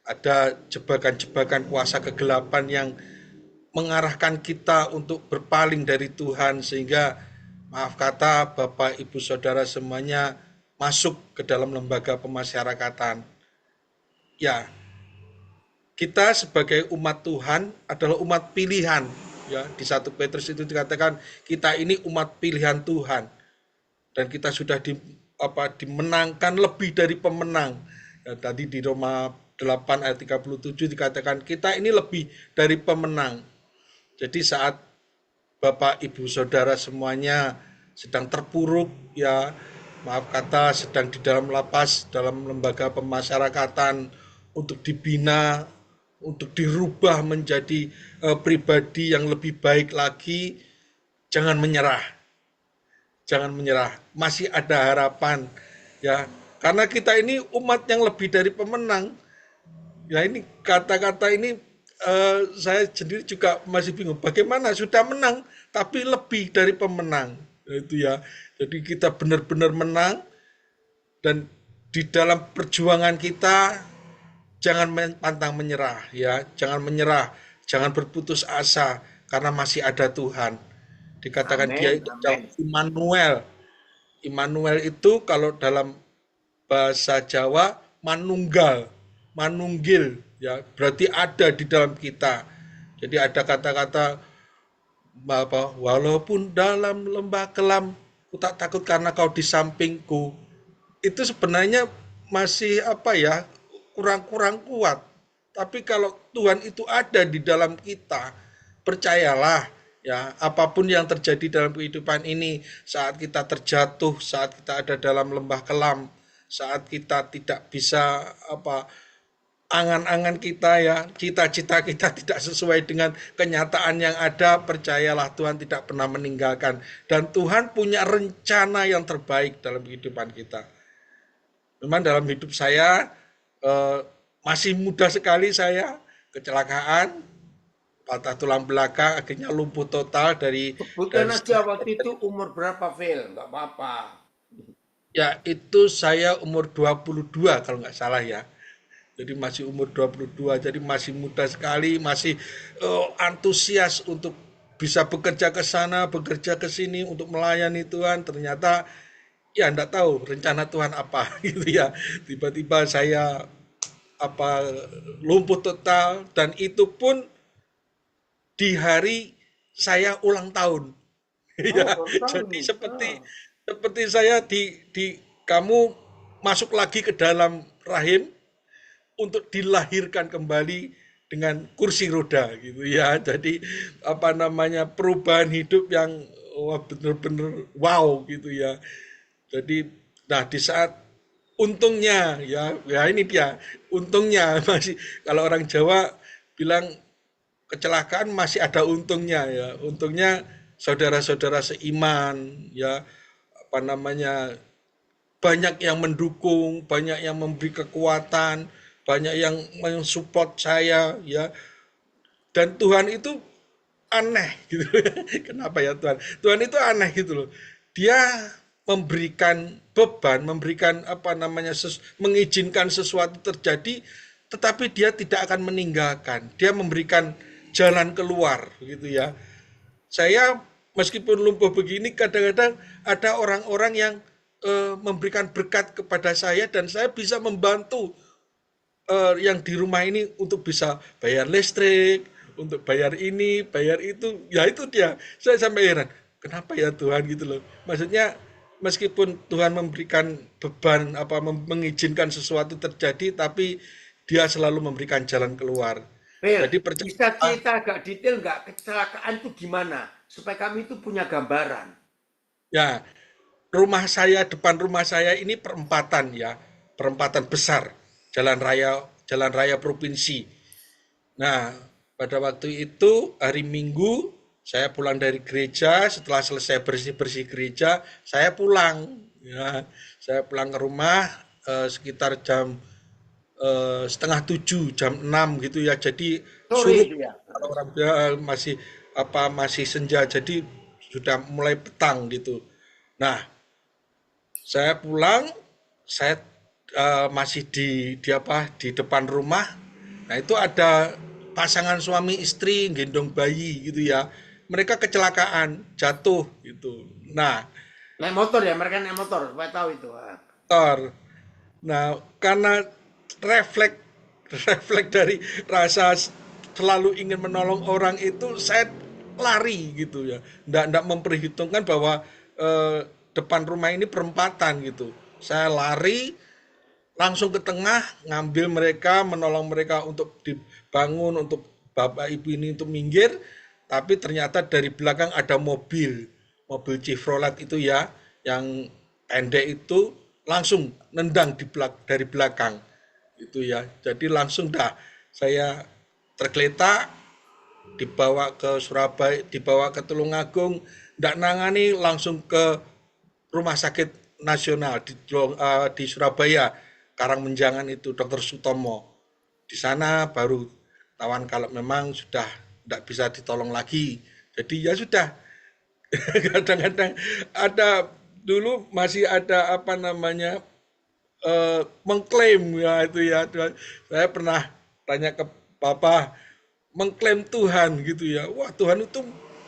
Ada jebakan-jebakan kuasa kegelapan yang mengarahkan kita untuk berpaling dari Tuhan sehingga maaf kata Bapak Ibu Saudara semuanya masuk ke dalam lembaga pemasyarakatan. Ya, kita sebagai umat Tuhan adalah umat pilihan. Ya, di 1 Petrus itu dikatakan kita ini umat pilihan Tuhan dan kita sudah dimenangkan lebih dari pemenang. Ya, tadi di Roma 8 ayat 37 dikatakan kita ini lebih dari pemenang. Jadi saat Bapak, Ibu, Saudara semuanya sedang terpuruk, ya maaf kata sedang di dalam lapas, dalam lembaga pemasyarakatan untuk dibina, untuk dirubah menjadi pribadi yang lebih baik lagi, jangan menyerah. Jangan menyerah. Masih ada harapan, ya. Karena kita ini umat yang lebih dari pemenang. Ya ini kata-kata ini saya sendiri juga masih bingung. Bagaimana sudah menang tapi lebih dari pemenang. Itu ya. Jadi kita benar-benar menang dan di dalam perjuangan kita jangan pantang menyerah ya. Jangan menyerah, jangan berputus asa karena masih ada Tuhan. Dikatakan dia Amin, itu adalah amin. Immanuel. Immanuel itu kalau dalam bahasa Jawa manunggal, manunggil ya, berarti ada di dalam kita. Jadi ada kata-kata apa, walaupun dalam lembah kelam ku tak takut karena kau di sampingku. Itu sebenarnya masih apa ya, kurang-kurang kuat. Tapi kalau Tuhan itu ada di dalam kita, percayalah ya, apapun yang terjadi dalam kehidupan ini, saat kita terjatuh, saat kita ada dalam lembah kelam, saat kita tidak bisa apa, angan-angan kita ya, cita-cita kita tidak sesuai dengan kenyataan yang ada, percayalah Tuhan tidak pernah meninggalkan dan Tuhan punya rencana yang terbaik dalam kehidupan kita. Memang dalam hidup saya eh, masih muda sekali, saya kecelakaan, patah tulang belakang, akhirnya lumpuh total Sebutkan dari aja waktu itu umur berapa, Phil? Nggak apa-apa. ya itu saya umur 22 kalau nggak salah ya. Jadi masih umur 22, jadi masih muda sekali, masih antusias untuk bisa bekerja ke sana, bekerja ke sini untuk melayani Tuhan. Ternyata ya enggak tahu rencana Tuhan apa gitu ya. Tiba-tiba saya apa lumpuh total dan itu pun di hari saya ulang tahun. Oh, Ya, baru tahu jadi nih. seperti Ah. seperti saya di kamu masuk lagi ke dalam rahim untuk dilahirkan kembali dengan kursi roda gitu ya. Jadi apa namanya perubahan hidup yang wah bener-bener wow gitu ya. Jadi nah di saat untungnya ya ya ini dia untungnya masih kalau orang Jawa bilang kecelakaan masih ada untungnya ya. Untungnya saudara-saudara seiman ya apa namanya banyak yang mendukung, banyak yang memberi kekuatan, banyak yang mensupport saya ya. Dan Tuhan itu aneh gitu. Kenapa ya Tuhan? Tuhan itu aneh gitu loh. Dia memberikan beban, memberikan apa namanya mengizinkan sesuatu terjadi tetapi dia tidak akan meninggalkan. Dia memberikan jalan keluar gitu ya. Saya meskipun lumpuh begini kadang-kadang ada orang-orang yang memberikan berkat kepada saya dan saya bisa membantu yang di rumah ini untuk bisa bayar listrik, untuk bayar ini, bayar itu. Ya itu dia. Saya sampai heran, kenapa ya Tuhan gitu loh. Maksudnya meskipun Tuhan memberikan beban apa mengizinkan sesuatu terjadi tapi dia selalu memberikan jalan keluar. Phil, Jadi bisa percaya cerita agak detail nggak kecelakaan itu gimana? Supaya kami itu punya gambaran. ya depan rumah saya ini perempatan ya, perempatan besar, jalan raya provinsi. Nah, pada waktu itu hari Minggu saya pulang dari gereja, setelah selesai bersih-bersih gereja, saya pulang. Ya, saya pulang ke rumah sekitar jam setengah tujuh, jam 6 gitu ya. Jadi Sore surup itu ya. kalau orang bilang masih apa masih senja, jadi sudah mulai petang gitu. Nah, saya pulang, saya masih di apa di depan rumah. Nah, itu ada pasangan suami istri gendong bayi gitu ya. Mereka kecelakaan, jatuh gitu. Nah, Naik motor ya, mereka naik motor. Supaya tahu itu. Ah. tor. Nah, karena refleks refleks dari rasa selalu ingin menolong orang itu, saya lari gitu ya. Nggak memperhitungkan bahwa depan rumah ini perempatan gitu. Saya lari, langsung ke tengah, ngambil mereka, menolong mereka untuk dibangun, untuk bapak ibu ini untuk minggir, tapi ternyata dari belakang ada mobil Chevrolet itu ya, yang pendek itu langsung nendang dari belakang itu ya. Jadi langsung dah saya tergeletak, dibawa ke Surabaya, dibawa ke Tulungagung, ndak nangani, langsung ke Rumah Sakit Nasional di Surabaya, Karangmenjangan itu Dr. Sutomo. Di sana baru tawan kalau memang sudah tidak bisa ditolong lagi. Jadi ya sudah. Kadang-kadang ada, dulu masih ada apa namanya, mengklaim ya itu ya. Saya pernah tanya ke papa, mengklaim Tuhan gitu ya. Wah, Tuhan itu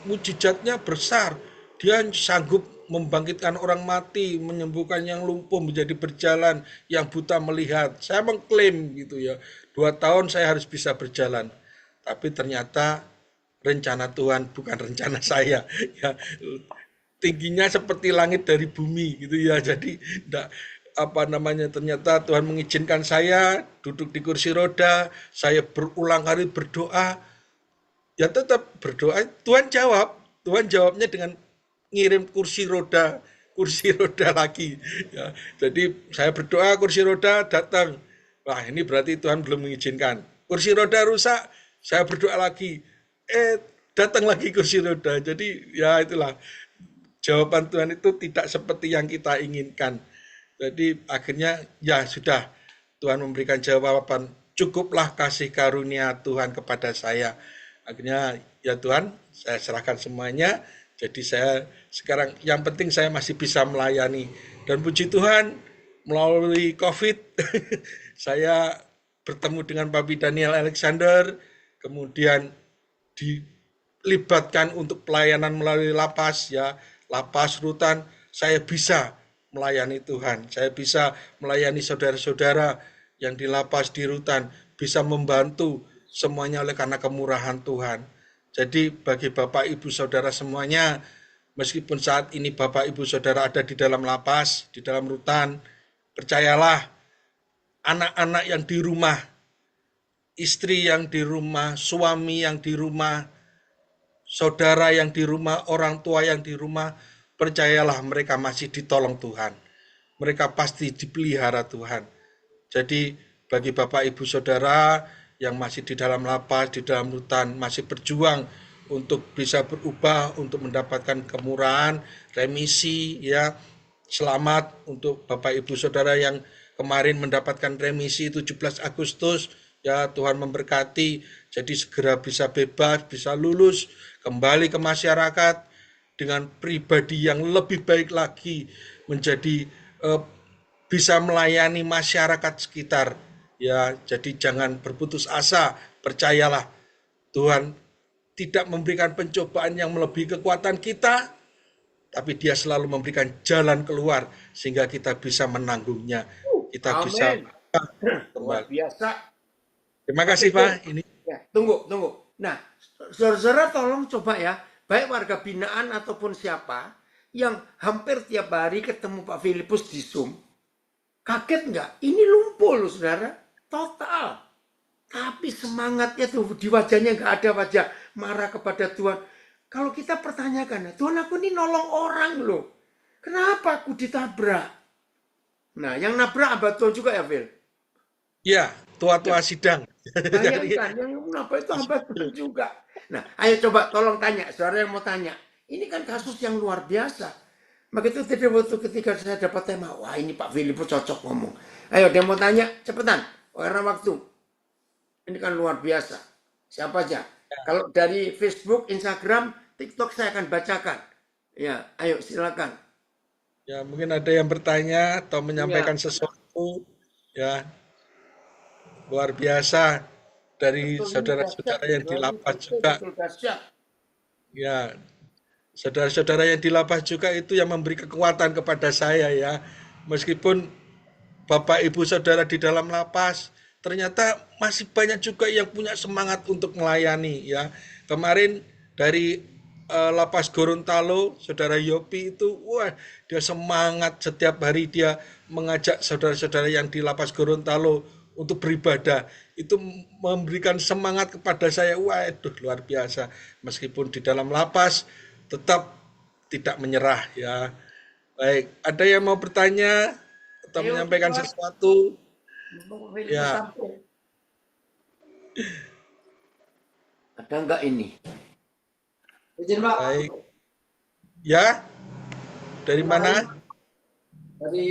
mujizatnya besar. Dia sanggup membangkitkan orang mati, menyembuhkan yang lumpuh menjadi berjalan, yang buta melihat. Saya mengklaim gitu ya. 2 tahun saya harus bisa berjalan. Tapi ternyata rencana Tuhan bukan rencana saya. Ya, tingginya seperti langit dari bumi gitu ya. Jadi enggak apa namanya, ternyata Tuhan mengizinkan saya duduk di kursi roda, saya berulang kali berdoa, ya tetap berdoa, Tuhan jawabnya dengan ngirim kursi roda lagi ya. Jadi saya berdoa, kursi roda datang, wah ini berarti Tuhan belum mengizinkan. Kursi roda rusak, saya berdoa lagi, datang lagi kursi roda. Jadi ya itulah, jawaban Tuhan itu tidak seperti yang kita inginkan. Jadi akhirnya ya sudah, Tuhan memberikan jawaban, cukuplah kasih karunia Tuhan kepada saya. Akhirnya ya Tuhan, saya serahkan semuanya. Jadi saya sekarang yang penting saya masih bisa melayani. Dan puji Tuhan, melalui COVID saya bertemu dengan Papi Daniel Alexander, kemudian dilibatkan untuk pelayanan melalui lapas ya, lapas rutan. Saya bisa melayani Tuhan, saya bisa melayani saudara-saudara yang di lapas, di rutan, bisa membantu semuanya oleh karena kemurahan Tuhan. Jadi bagi Bapak Ibu Saudara semuanya, meskipun saat ini Bapak Ibu Saudara ada di dalam lapas, di dalam rutan, percayalah, anak-anak yang di rumah, istri yang di rumah, suami yang di rumah, saudara yang di rumah, orang tua yang di rumah, percayalah mereka masih ditolong Tuhan. Mereka pasti dipelihara Tuhan. Jadi bagi Bapak Ibu Saudara yang masih di dalam lapas, di dalam rutan, masih berjuang untuk bisa berubah, untuk mendapatkan kemurahan, remisi ya. Selamat untuk Bapak Ibu Saudara yang kemarin mendapatkan remisi 17 Agustus. Ya Tuhan memberkati, jadi segera bisa bebas, bisa lulus, kembali ke masyarakat dengan pribadi yang lebih baik lagi, menjadi bisa melayani masyarakat sekitar. Ya, jadi jangan berputus asa, percayalah Tuhan tidak memberikan pencobaan yang melebihi kekuatan kita, tapi Dia selalu memberikan jalan keluar sehingga kita bisa menanggungnya. Kita bisa Amin. Luar kembali. biasa. Terima Oke, kasih Phil. Pak. Ini Ya, tunggu. Nah, saudara-saudara tolong coba ya, baik warga binaan ataupun siapa yang hampir tiap hari ketemu Pak Filipus di Zoom, kaget nggak? Ini lumpuh loh saudara, total. Tapi semangatnya tuh di wajahnya nggak ada wajah marah kepada Tuhan. Kalau kita pertanyakan, Tuhan aku ini nolong orang loh. Kenapa aku ditabrak? Nah, yang nabrak hamba Tuhan juga ya, Phil? ya, Ya, tua-tua sidang. Jadi bayangkan, yang kenapa itu hamba Tuhan juga. Nah, ayo coba tolong tanya, saudara yang mau tanya. Ini kan kasus yang luar biasa. Maka itu tadi waktu ketika saya dapat tema, wah ini Pak Filipus cocok ngomong. Ayo dia mau tanya, cepetan. Karena waktu. Ini kan luar biasa. Siapa aja? Kalau dari Facebook, Instagram, TikTok saya akan bacakan. Ya, ayo silakan. ya mungkin ada yang bertanya atau Ya, menyampaikan sesuatu ya, luar biasa dari betul ini dahsyat. saudara-saudara yang di Ini lapas juga. betul dahsyat. Ya, saudara-saudara yang di lapas juga itu yang memberi kekuatan kepada saya ya. Meskipun Bapak Ibu Saudara di dalam lapas, ternyata masih banyak juga yang punya semangat untuk melayani ya. Kemarin dari Lapas Gorontalo, saudara Yopi itu, wah, dia semangat setiap hari dia mengajak saudara-saudara yang di Lapas Gorontalo untuk beribadah. Itu memberikan semangat kepada saya, wah, itu luar biasa. Meskipun di dalam lapas, tetap tidak menyerah ya. Baik, ada yang mau bertanya atau Ayo menyampaikan cepat. sesuatu? Mumpung Filipus Ya, sampai. Ada nggak ini? Izin Pak. baik. Ya, dari mana? Dari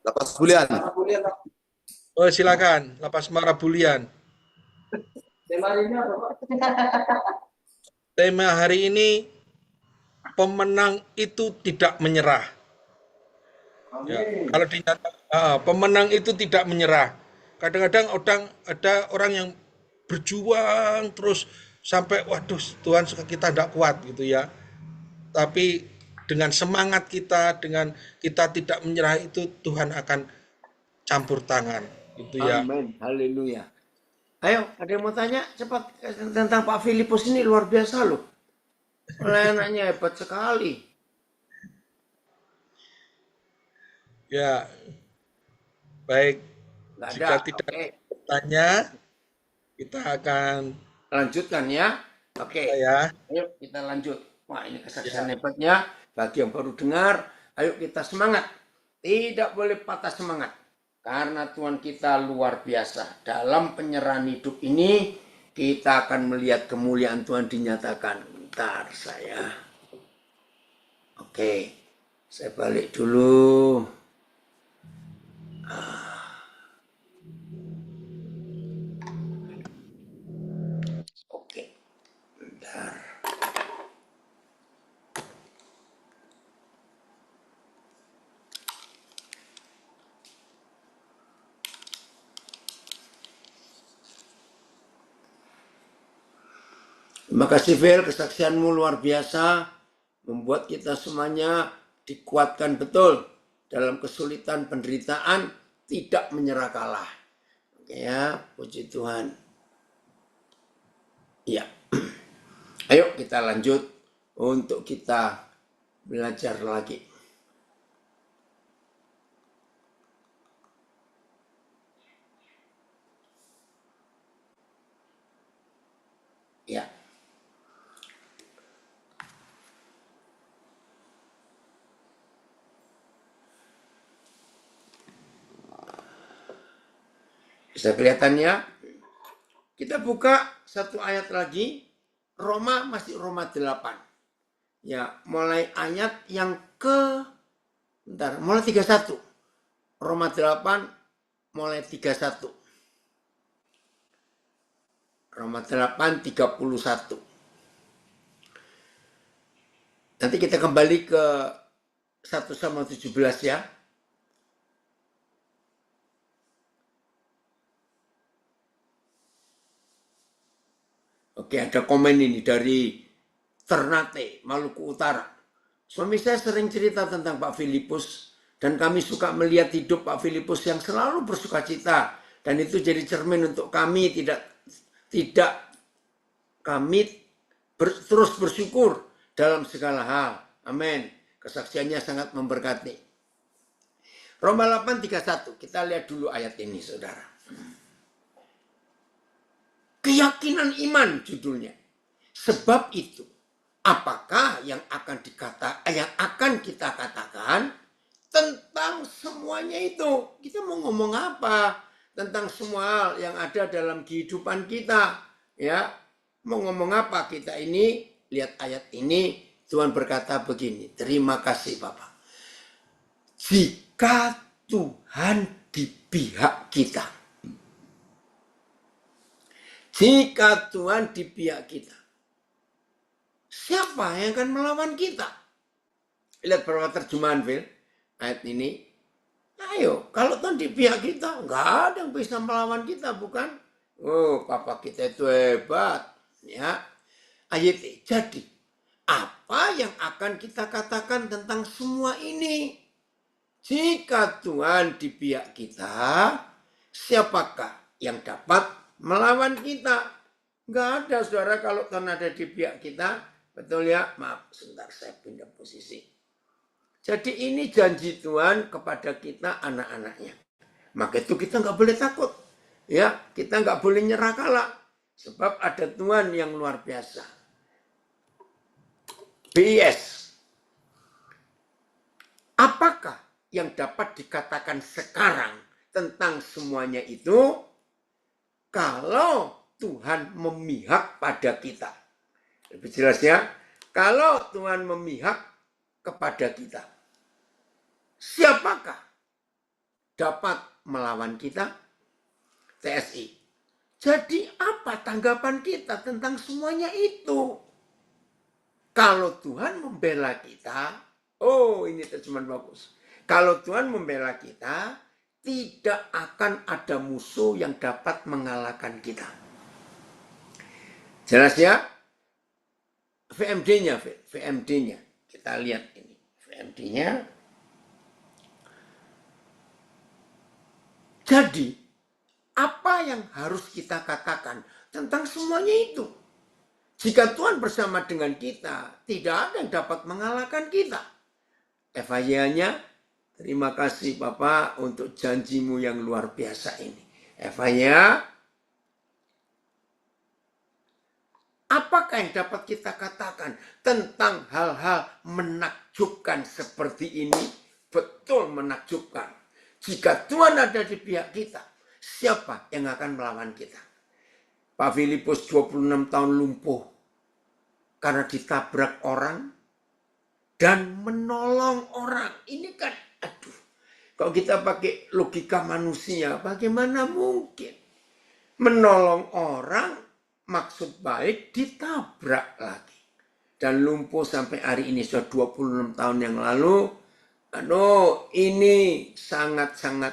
Lapas Bulian. Kuliah Pak. Oh, silakan, Lapas Marabulian. Tema hari ini apa Pak? Tema hari ini, pemenang itu tidak menyerah. Ya, Amin. kalau pemenang itu tidak menyerah. Kadang-kadang ada orang yang berjuang terus sampai waduh Tuhan kita tidak kuat gitu ya. Tapi dengan semangat kita, dengan kita tidak menyerah itu Tuhan akan campur tangan gitu ya. Amin. Haleluya. Ayo, ada yang mau tanya cepat tentang Pak Filipus ini luar biasa loh. Pelayanannya hebat sekali. Ya, baik. Nggak ada. Jika tidak Oke. bertanya, kita akan Lanjutkan ya. Oke. ya. Ayo kita lanjut. Wah ini kesaksian hebatnya. Bagi yang baru dengar, ayo kita semangat. Tidak boleh patah semangat. Karena Tuhan kita luar biasa. Dalam penyerahan hidup ini, kita akan melihat kemuliaan Tuhan dinyatakan. Bentar saya. Oke. Saya balik dulu. Oke. Bentar. Terima kasih Phil, kesaksianmu luar biasa, membuat kita semuanya dikuatkan betul dalam kesulitan penderitaan, tidak menyerah kalah. Oke ya, puji Tuhan. Ya, ayo kita lanjut untuk kita belajar lagi. Ya. Bisa kelihatannya? Kita buka satu ayat lagi. Roma masih Roma 8. Ya, mulai ayat yang mulai 31. Roma 8 mulai 31. Roma 8 31. Nanti kita kembali ke 1 Samuel 17 ya. Oke, ada komen ini dari Ternate, Maluku Utara. Suami saya sering cerita tentang Pak Filipus dan kami suka melihat hidup Pak Filipus yang selalu bersukacita dan itu jadi cermin untuk kami kami terus bersyukur dalam segala hal. Amin. Kesaksiannya sangat memberkati. Roma 8:31. Kita lihat dulu ayat ini, Saudara. Keyakinan iman judulnya. Sebab itu, apakah yang akan kita katakan tentang semuanya itu? Kita mau ngomong apa tentang semua hal yang ada dalam kehidupan kita? Ya, mau ngomong apa kita ini? Lihat ayat ini, Tuhan berkata begini. Terima kasih Bapak. Jika Tuhan di pihak kita. Jika Tuhan di pihak kita, siapa yang akan melawan kita? Lihat beberapa terjemahan, Phil, ayat ini. Ayo, kalau Tuhan di pihak kita, nggak ada yang bisa melawan kita, bukan? Oh, Papa kita itu hebat. Ya, ayat ini. Jadi, apa yang akan kita katakan tentang semua ini? Jika Tuhan di pihak kita, siapakah yang dapat melawan kita? Nggak ada, saudara. Kalau Tuhan ada di pihak kita, Betul ya? Maaf, sebentar saya pindah posisi. Jadi ini janji Tuhan kepada kita anak-anaknya. Maka itu kita nggak boleh takut. Ya, kita nggak boleh nyerah kalah. Sebab ada Tuhan yang luar biasa. BIS. Apakah yang dapat dikatakan sekarang tentang semuanya itu? Kalau Tuhan memihak pada kita. Lebih jelas ya. Kalau Tuhan memihak kepada kita. Siapakah dapat melawan kita? TSI. Jadi apa tanggapan kita tentang semuanya itu? Kalau Tuhan membela kita, oh ini terjemahan bagus. Kalau Tuhan membela kita, tidak akan ada musuh yang dapat mengalahkan kita. Jelas ya? VMD-nya. Kita lihat ini. VMD-nya. Jadi, apa yang harus kita katakan tentang semuanya itu? Jika Tuhan bersama dengan kita, tidak ada yang dapat mengalahkan kita. FYI-nya, terima kasih Bapak untuk janjimu yang luar biasa ini. FYI, apakah yang dapat kita katakan tentang hal-hal menakjubkan seperti ini? Betul menakjubkan. Jika Tuhan ada di pihak kita, siapa yang akan melawan kita? Pak Filipus 26 tahun lumpuh karena ditabrak orang dan menolong orang. Ini kan, aduh, kalau kita pakai logika manusia, bagaimana mungkin menolong orang maksud baik ditabrak lagi. Dan lumpuh sampai hari ini sudah 26 tahun yang lalu. Aduh, ini sangat-sangat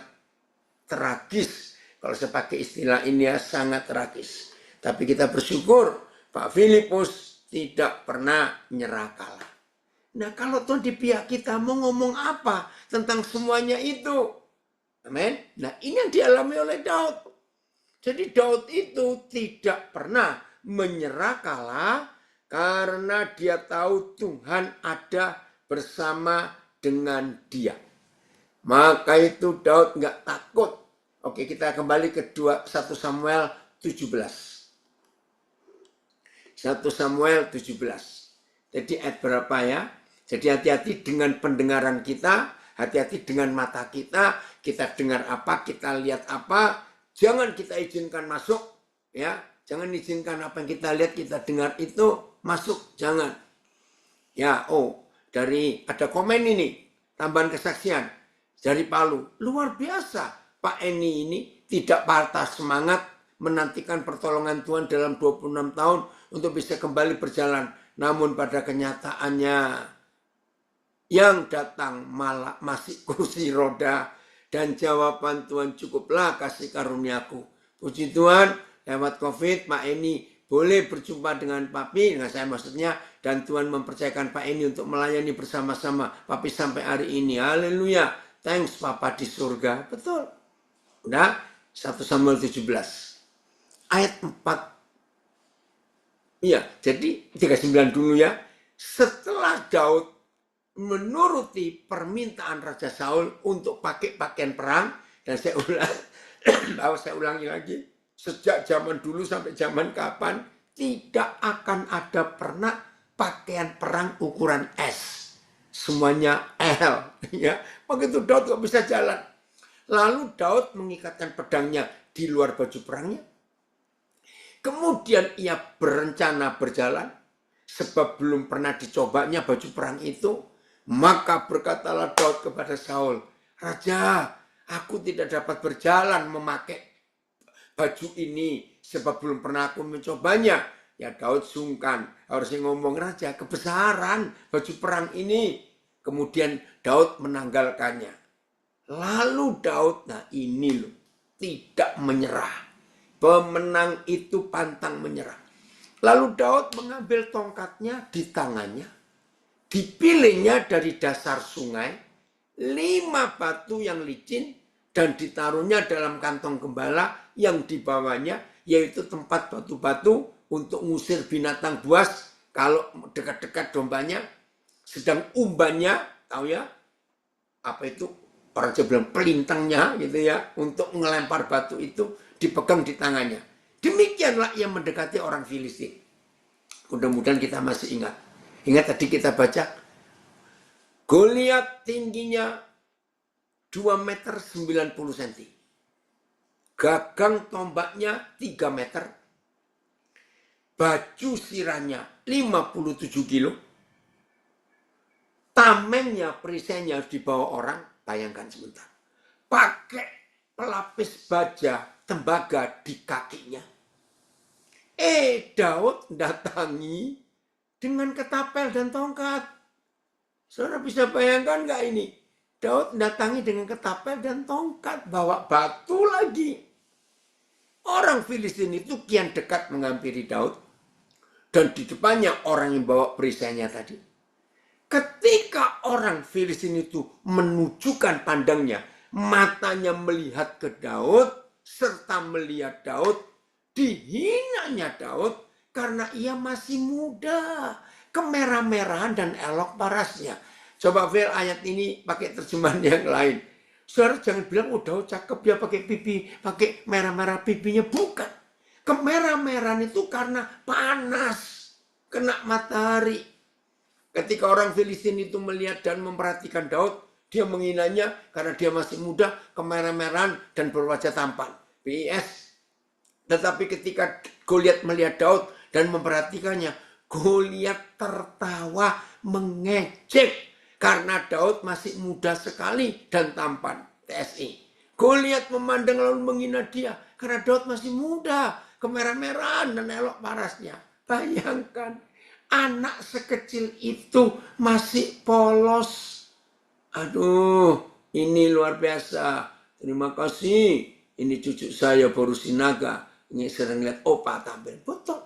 tragis. Kalau saya pakai istilah ini ya, sangat tragis. Tapi kita bersyukur Pak Filipus tidak pernah nyerah kalah. Nah kalau Tuhan di pihak kita mau ngomong apa tentang semuanya itu? Amin. Nah ini yang dialami oleh Daud. Jadi Daud itu tidak pernah menyerah kalah karena dia tahu Tuhan ada bersama dengan dia. Maka itu Daud nggak takut. Oke, kita kembali ke 1 Samuel 17. 1 Samuel 17. Jadi ayat berapa ya? Jadi hati-hati dengan pendengaran kita, hati-hati dengan mata kita dengar apa, kita lihat apa, jangan kita izinkan masuk, ya. Jangan izinkan apa yang kita lihat, kita dengar itu masuk, jangan. Ya, dari ada komen ini, tambahan kesaksian dari Palu. Luar biasa, Pak Eni ini tidak patah semangat menantikan pertolongan Tuhan dalam 26 tahun untuk bisa kembali berjalan. Namun pada kenyataannya yang datang malah masih kursi roda. Dan jawaban Tuhan, cukuplah kasih karuniaku. Puji Tuhan, lewat COVID Pak Eni boleh berjumpa dengan Papi, dengan saya maksudnya, dan Tuhan mempercayakan Pak Eni untuk melayani bersama-sama Papi sampai hari ini. Haleluya. Thanks Papa di surga. Betul. Udah 1 Samuel 17. Ayat 4. Iya, jadi 39 dulu ya. Setelah Daud menuruti permintaan Raja Saul untuk pakai pakaian perang, dan saya ulangi lagi, sejak zaman dulu sampai zaman kapan tidak akan ada pernah pakaian perang ukuran S. Semuanya L, ya. Begitu Daud kok bisa jalan. Lalu Daud mengikatkan pedangnya di luar baju perangnya. Kemudian ia berencana berjalan, sebab belum pernah dicobanya baju perang itu. Maka berkatalah Daud kepada Saul, Raja, aku tidak dapat berjalan memakai baju ini, sebab belum pernah aku mencobanya. Ya Daud sungkan, harusnya ngomong, Raja, kebesaran baju perang ini. Kemudian Daud menanggalkannya. Lalu Daud, nah ini loh, tidak menyerah. Pemenang itu pantang menyerah. Lalu Daud mengambil tongkatnya di tangannya. Dipilihnya dari dasar sungai 5 batu yang licin dan ditaruhnya dalam kantong gembala yang dibawanya, yaitu tempat batu-batu untuk ngusir binatang buas Kalau dekat-dekat dombanya, sedang umbannya, tahu ya, apa itu, orang Jawa bilang pelintangnya gitu ya, untuk melempar batu itu dipegang di tangannya. Demikianlah ia mendekati orang Filistin. Mudah-mudahan kita masih ingat. Ingat tadi kita baca, Goliat tingginya 2 meter 90 cm. Gagang tombaknya 3 meter. Baju sirahnya 57 kilo. Tamengnya, perisainya harus dibawa orang. Bayangkan sebentar. Pakai pelapis baja, tembaga di kakinya. Daud datangi dengan ketapel dan tongkat. Saudara bisa bayangkan nggak ini? Daud datangi dengan ketapel dan tongkat. Bawa batu lagi. Orang Filistin itu kian dekat menghampiri Daud. Dan di depannya orang yang bawa perisainya tadi. Ketika orang Filistin itu menunjukkan pandangnya, matanya melihat ke Daud, serta melihat Daud, dihinanya Daud karena ia masih muda, kemerah-merahan dan elok parasnya. Coba Phil ayat ini pakai terjemahan yang lain. Saudara jangan bilang, oh Daud cakep ya pakai pipi, pakai merah-merah pipinya. Bukan. Kemerah-merahan itu karena panas, kena matahari. Ketika orang Filistin itu melihat dan memperhatikan Daud, dia menghinanya karena dia masih muda, kemerah-merahan dan berwajah tampan. PS. Tetapi ketika Goliat melihat Daud dan memperhatikannya, Goliat tertawa mengejek karena Daud masih muda sekali dan tampan. TSI. Goliat memandang lalu menghina dia karena Daud masih muda, kemerah-merahan dan elok parasnya. Bayangkan. Anak sekecil itu masih polos. Aduh, ini luar biasa. Terima kasih. Ini cucu saya baru sinaga. Ini sering lihat opa tampil. Betul.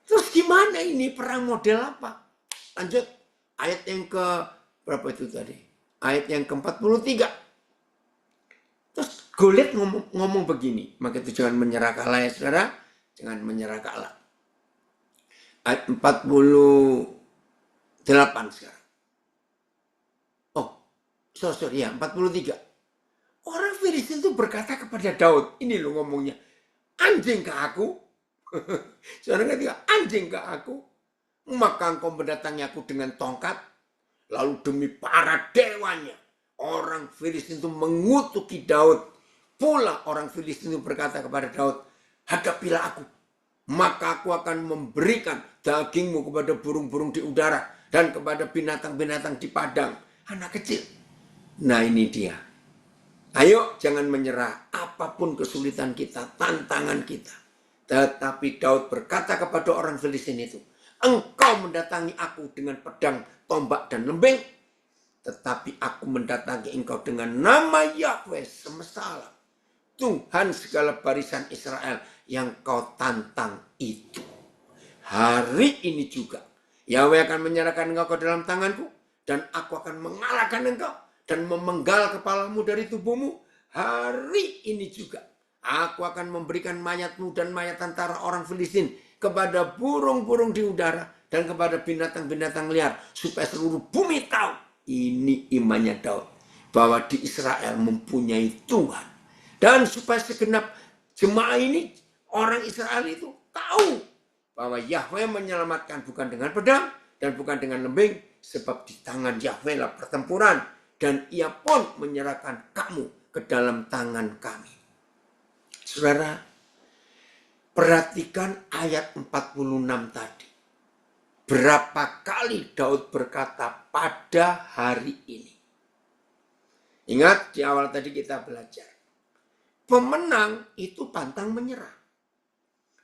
Terus gimana ini perang model apa? Lanjut. Ayat yang ke berapa itu tadi? Ayat yang ke-43. Terus Goliat ngomong begini. Maka itu jangan menyerah kalah ya saudara. Jangan menyerah kalah. Ayat 48 sekarang. Oh, sorry ya, 43. Orang Filistin itu berkata kepada Daud, ini lo ngomongnya, anjing ke aku? Saudara kata, anjing ke aku? Maka engkau mendatangi aku dengan tongkat, lalu demi para dewanya, orang Filistin itu mengutuki Daud. Pula orang Filistin itu berkata kepada Daud, hadapilah aku. Maka aku akan memberikan dagingmu kepada burung-burung di udara dan kepada binatang-binatang di padang. Anak kecil. Nah ini dia. Ayo jangan menyerah apapun kesulitan kita, tantangan kita. Tetapi Daud berkata kepada orang Filistin itu, engkau mendatangi aku dengan pedang, tombak dan lembing. Tetapi aku mendatangi engkau dengan nama Yahweh semesta alam, Tuhan segala barisan Israel yang kau tantang itu. Hari ini juga Yahweh akan menyerahkan engkau ke dalam tanganku, dan aku akan mengalahkan engkau dan memenggal kepalamu dari tubuhmu. Hari ini juga aku akan memberikan mayatmu dan mayat antara orang Filistin kepada burung-burung di udara dan kepada binatang-binatang liar, supaya seluruh bumi tahu. Ini imannya Daud, bahwa di Israel mempunyai Tuhan. Dan supaya segenap jemaah ini, orang Israel itu tahu bahwa Yahweh menyelamatkan bukan dengan pedang dan bukan dengan lembing, sebab di tangan Yahweh lah pertempuran, dan ia pun menyerahkan kamu ke dalam tangan kami. Saudara, perhatikan ayat 46 tadi. Berapa kali Daud berkata pada hari ini. Ingat di awal tadi kita belajar. Pemenang itu pantang menyerah.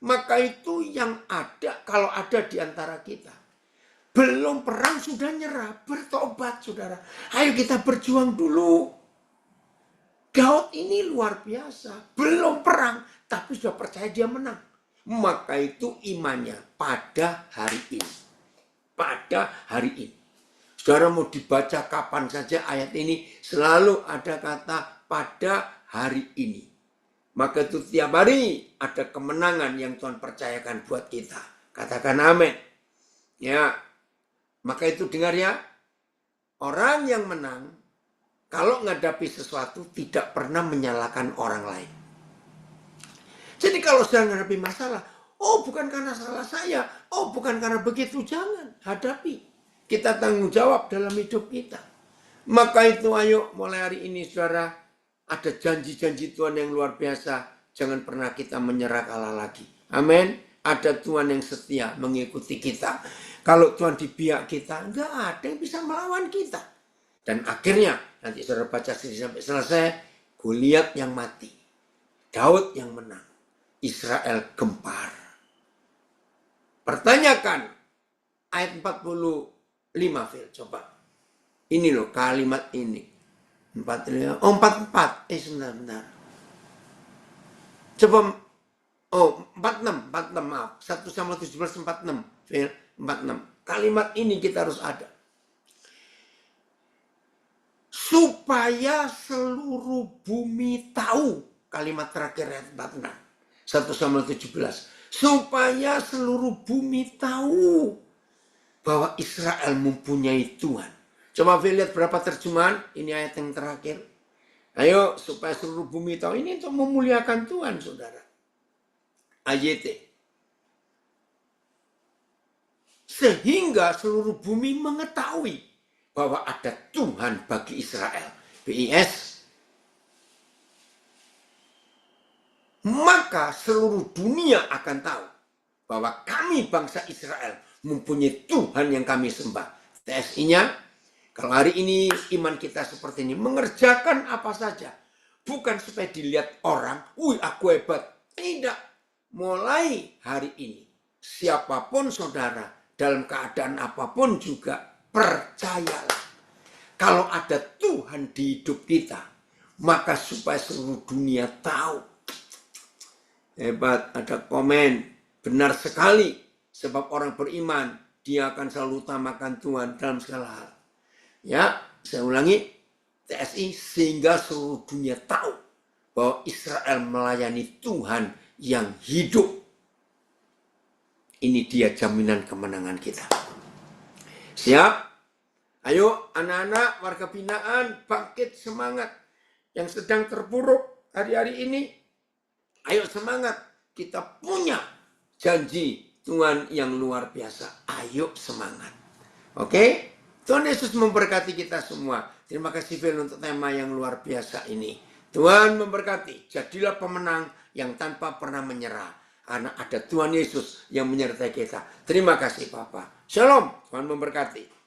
Maka itu yang ada, kalau ada di antara kita. Belum perang sudah nyerah, bertobat saudara. Ayo kita berjuang dulu. Daud ini luar biasa. Belum perang, tapi sudah percaya dia menang. Maka itu imannya pada hari ini. Pada hari ini. Saudara mau dibaca kapan saja ayat ini, selalu ada kata pada hari ini. Maka itu tiap hari ada kemenangan yang Tuhan percayakan buat kita. Katakan amin. Ya, maka itu dengar ya, orang yang menang kalau menghadapi sesuatu tidak pernah menyalahkan orang lain. Jadi kalau sedang menghadapi masalah, oh bukan karena salah saya, oh bukan karena begitu, jangan hadapi. Kita tanggung jawab dalam hidup kita. Maka itu ayo mulai hari ini saudara, ada janji-janji Tuhan yang luar biasa. Jangan pernah kita menyerah kalah lagi. Amin. Ada Tuhan yang setia mengikuti kita. Kalau Tuhan di pihak kita, enggak ada yang bisa melawan kita. Dan akhirnya, nanti saudara baca sampai selesai, Goliat yang mati, Daud yang menang, Israel gempar. Pertanyakan ayat 45, Phil, coba. Ini loh kalimat ini. 44. Sebentar. Coba, 46, maaf. 1 Samuel 17, 46. Phil, 46. Kalimat ini kita harus ada. Supaya seluruh bumi tahu. Kalimat terakhir ayat 46. 1 Samuel 17. Supaya seluruh bumi tahu bahwa Israel mempunyai Tuhan. Coba lihat berapa terjemahan. Ini ayat yang terakhir. Ayo supaya seluruh bumi tahu. Ini untuk memuliakan Tuhan, saudara. AYT. Sehingga seluruh bumi mengetahui bahwa ada Tuhan bagi Israel. BIS. Maka seluruh dunia akan tahu bahwa kami bangsa Israel mempunyai Tuhan yang kami sembah. TSI-nya, kalau hari ini iman kita seperti ini, mengerjakan apa saja. Bukan supaya dilihat orang, wih aku hebat. Tidak. Mulai hari ini, siapapun saudara, dalam keadaan apapun juga, percayalah. Kalau ada Tuhan di hidup kita, maka supaya seluruh dunia tahu. Hebat, ada komen. Benar sekali. Sebab orang beriman, dia akan selalu utamakan Tuhan dalam segala hal. Ya, saya ulangi. TSI, sehingga seluruh dunia tahu bahwa Israel melayani Tuhan yang hidup. Ini dia jaminan kemenangan kita. Siap? Ayo anak-anak warga binaan, bangkit semangat. Yang sedang terpuruk hari-hari ini, ayo semangat, kita punya janji Tuhan yang luar biasa. Ayo semangat. Oke? Tuhan Yesus memberkati kita semua. Terima kasih Phil untuk tema yang luar biasa ini. Tuhan memberkati. Jadilah pemenang yang tanpa pernah menyerah. Karena ada Tuhan Yesus yang menyertai kita. Terima kasih Bapak. Shalom. Tuhan memberkati.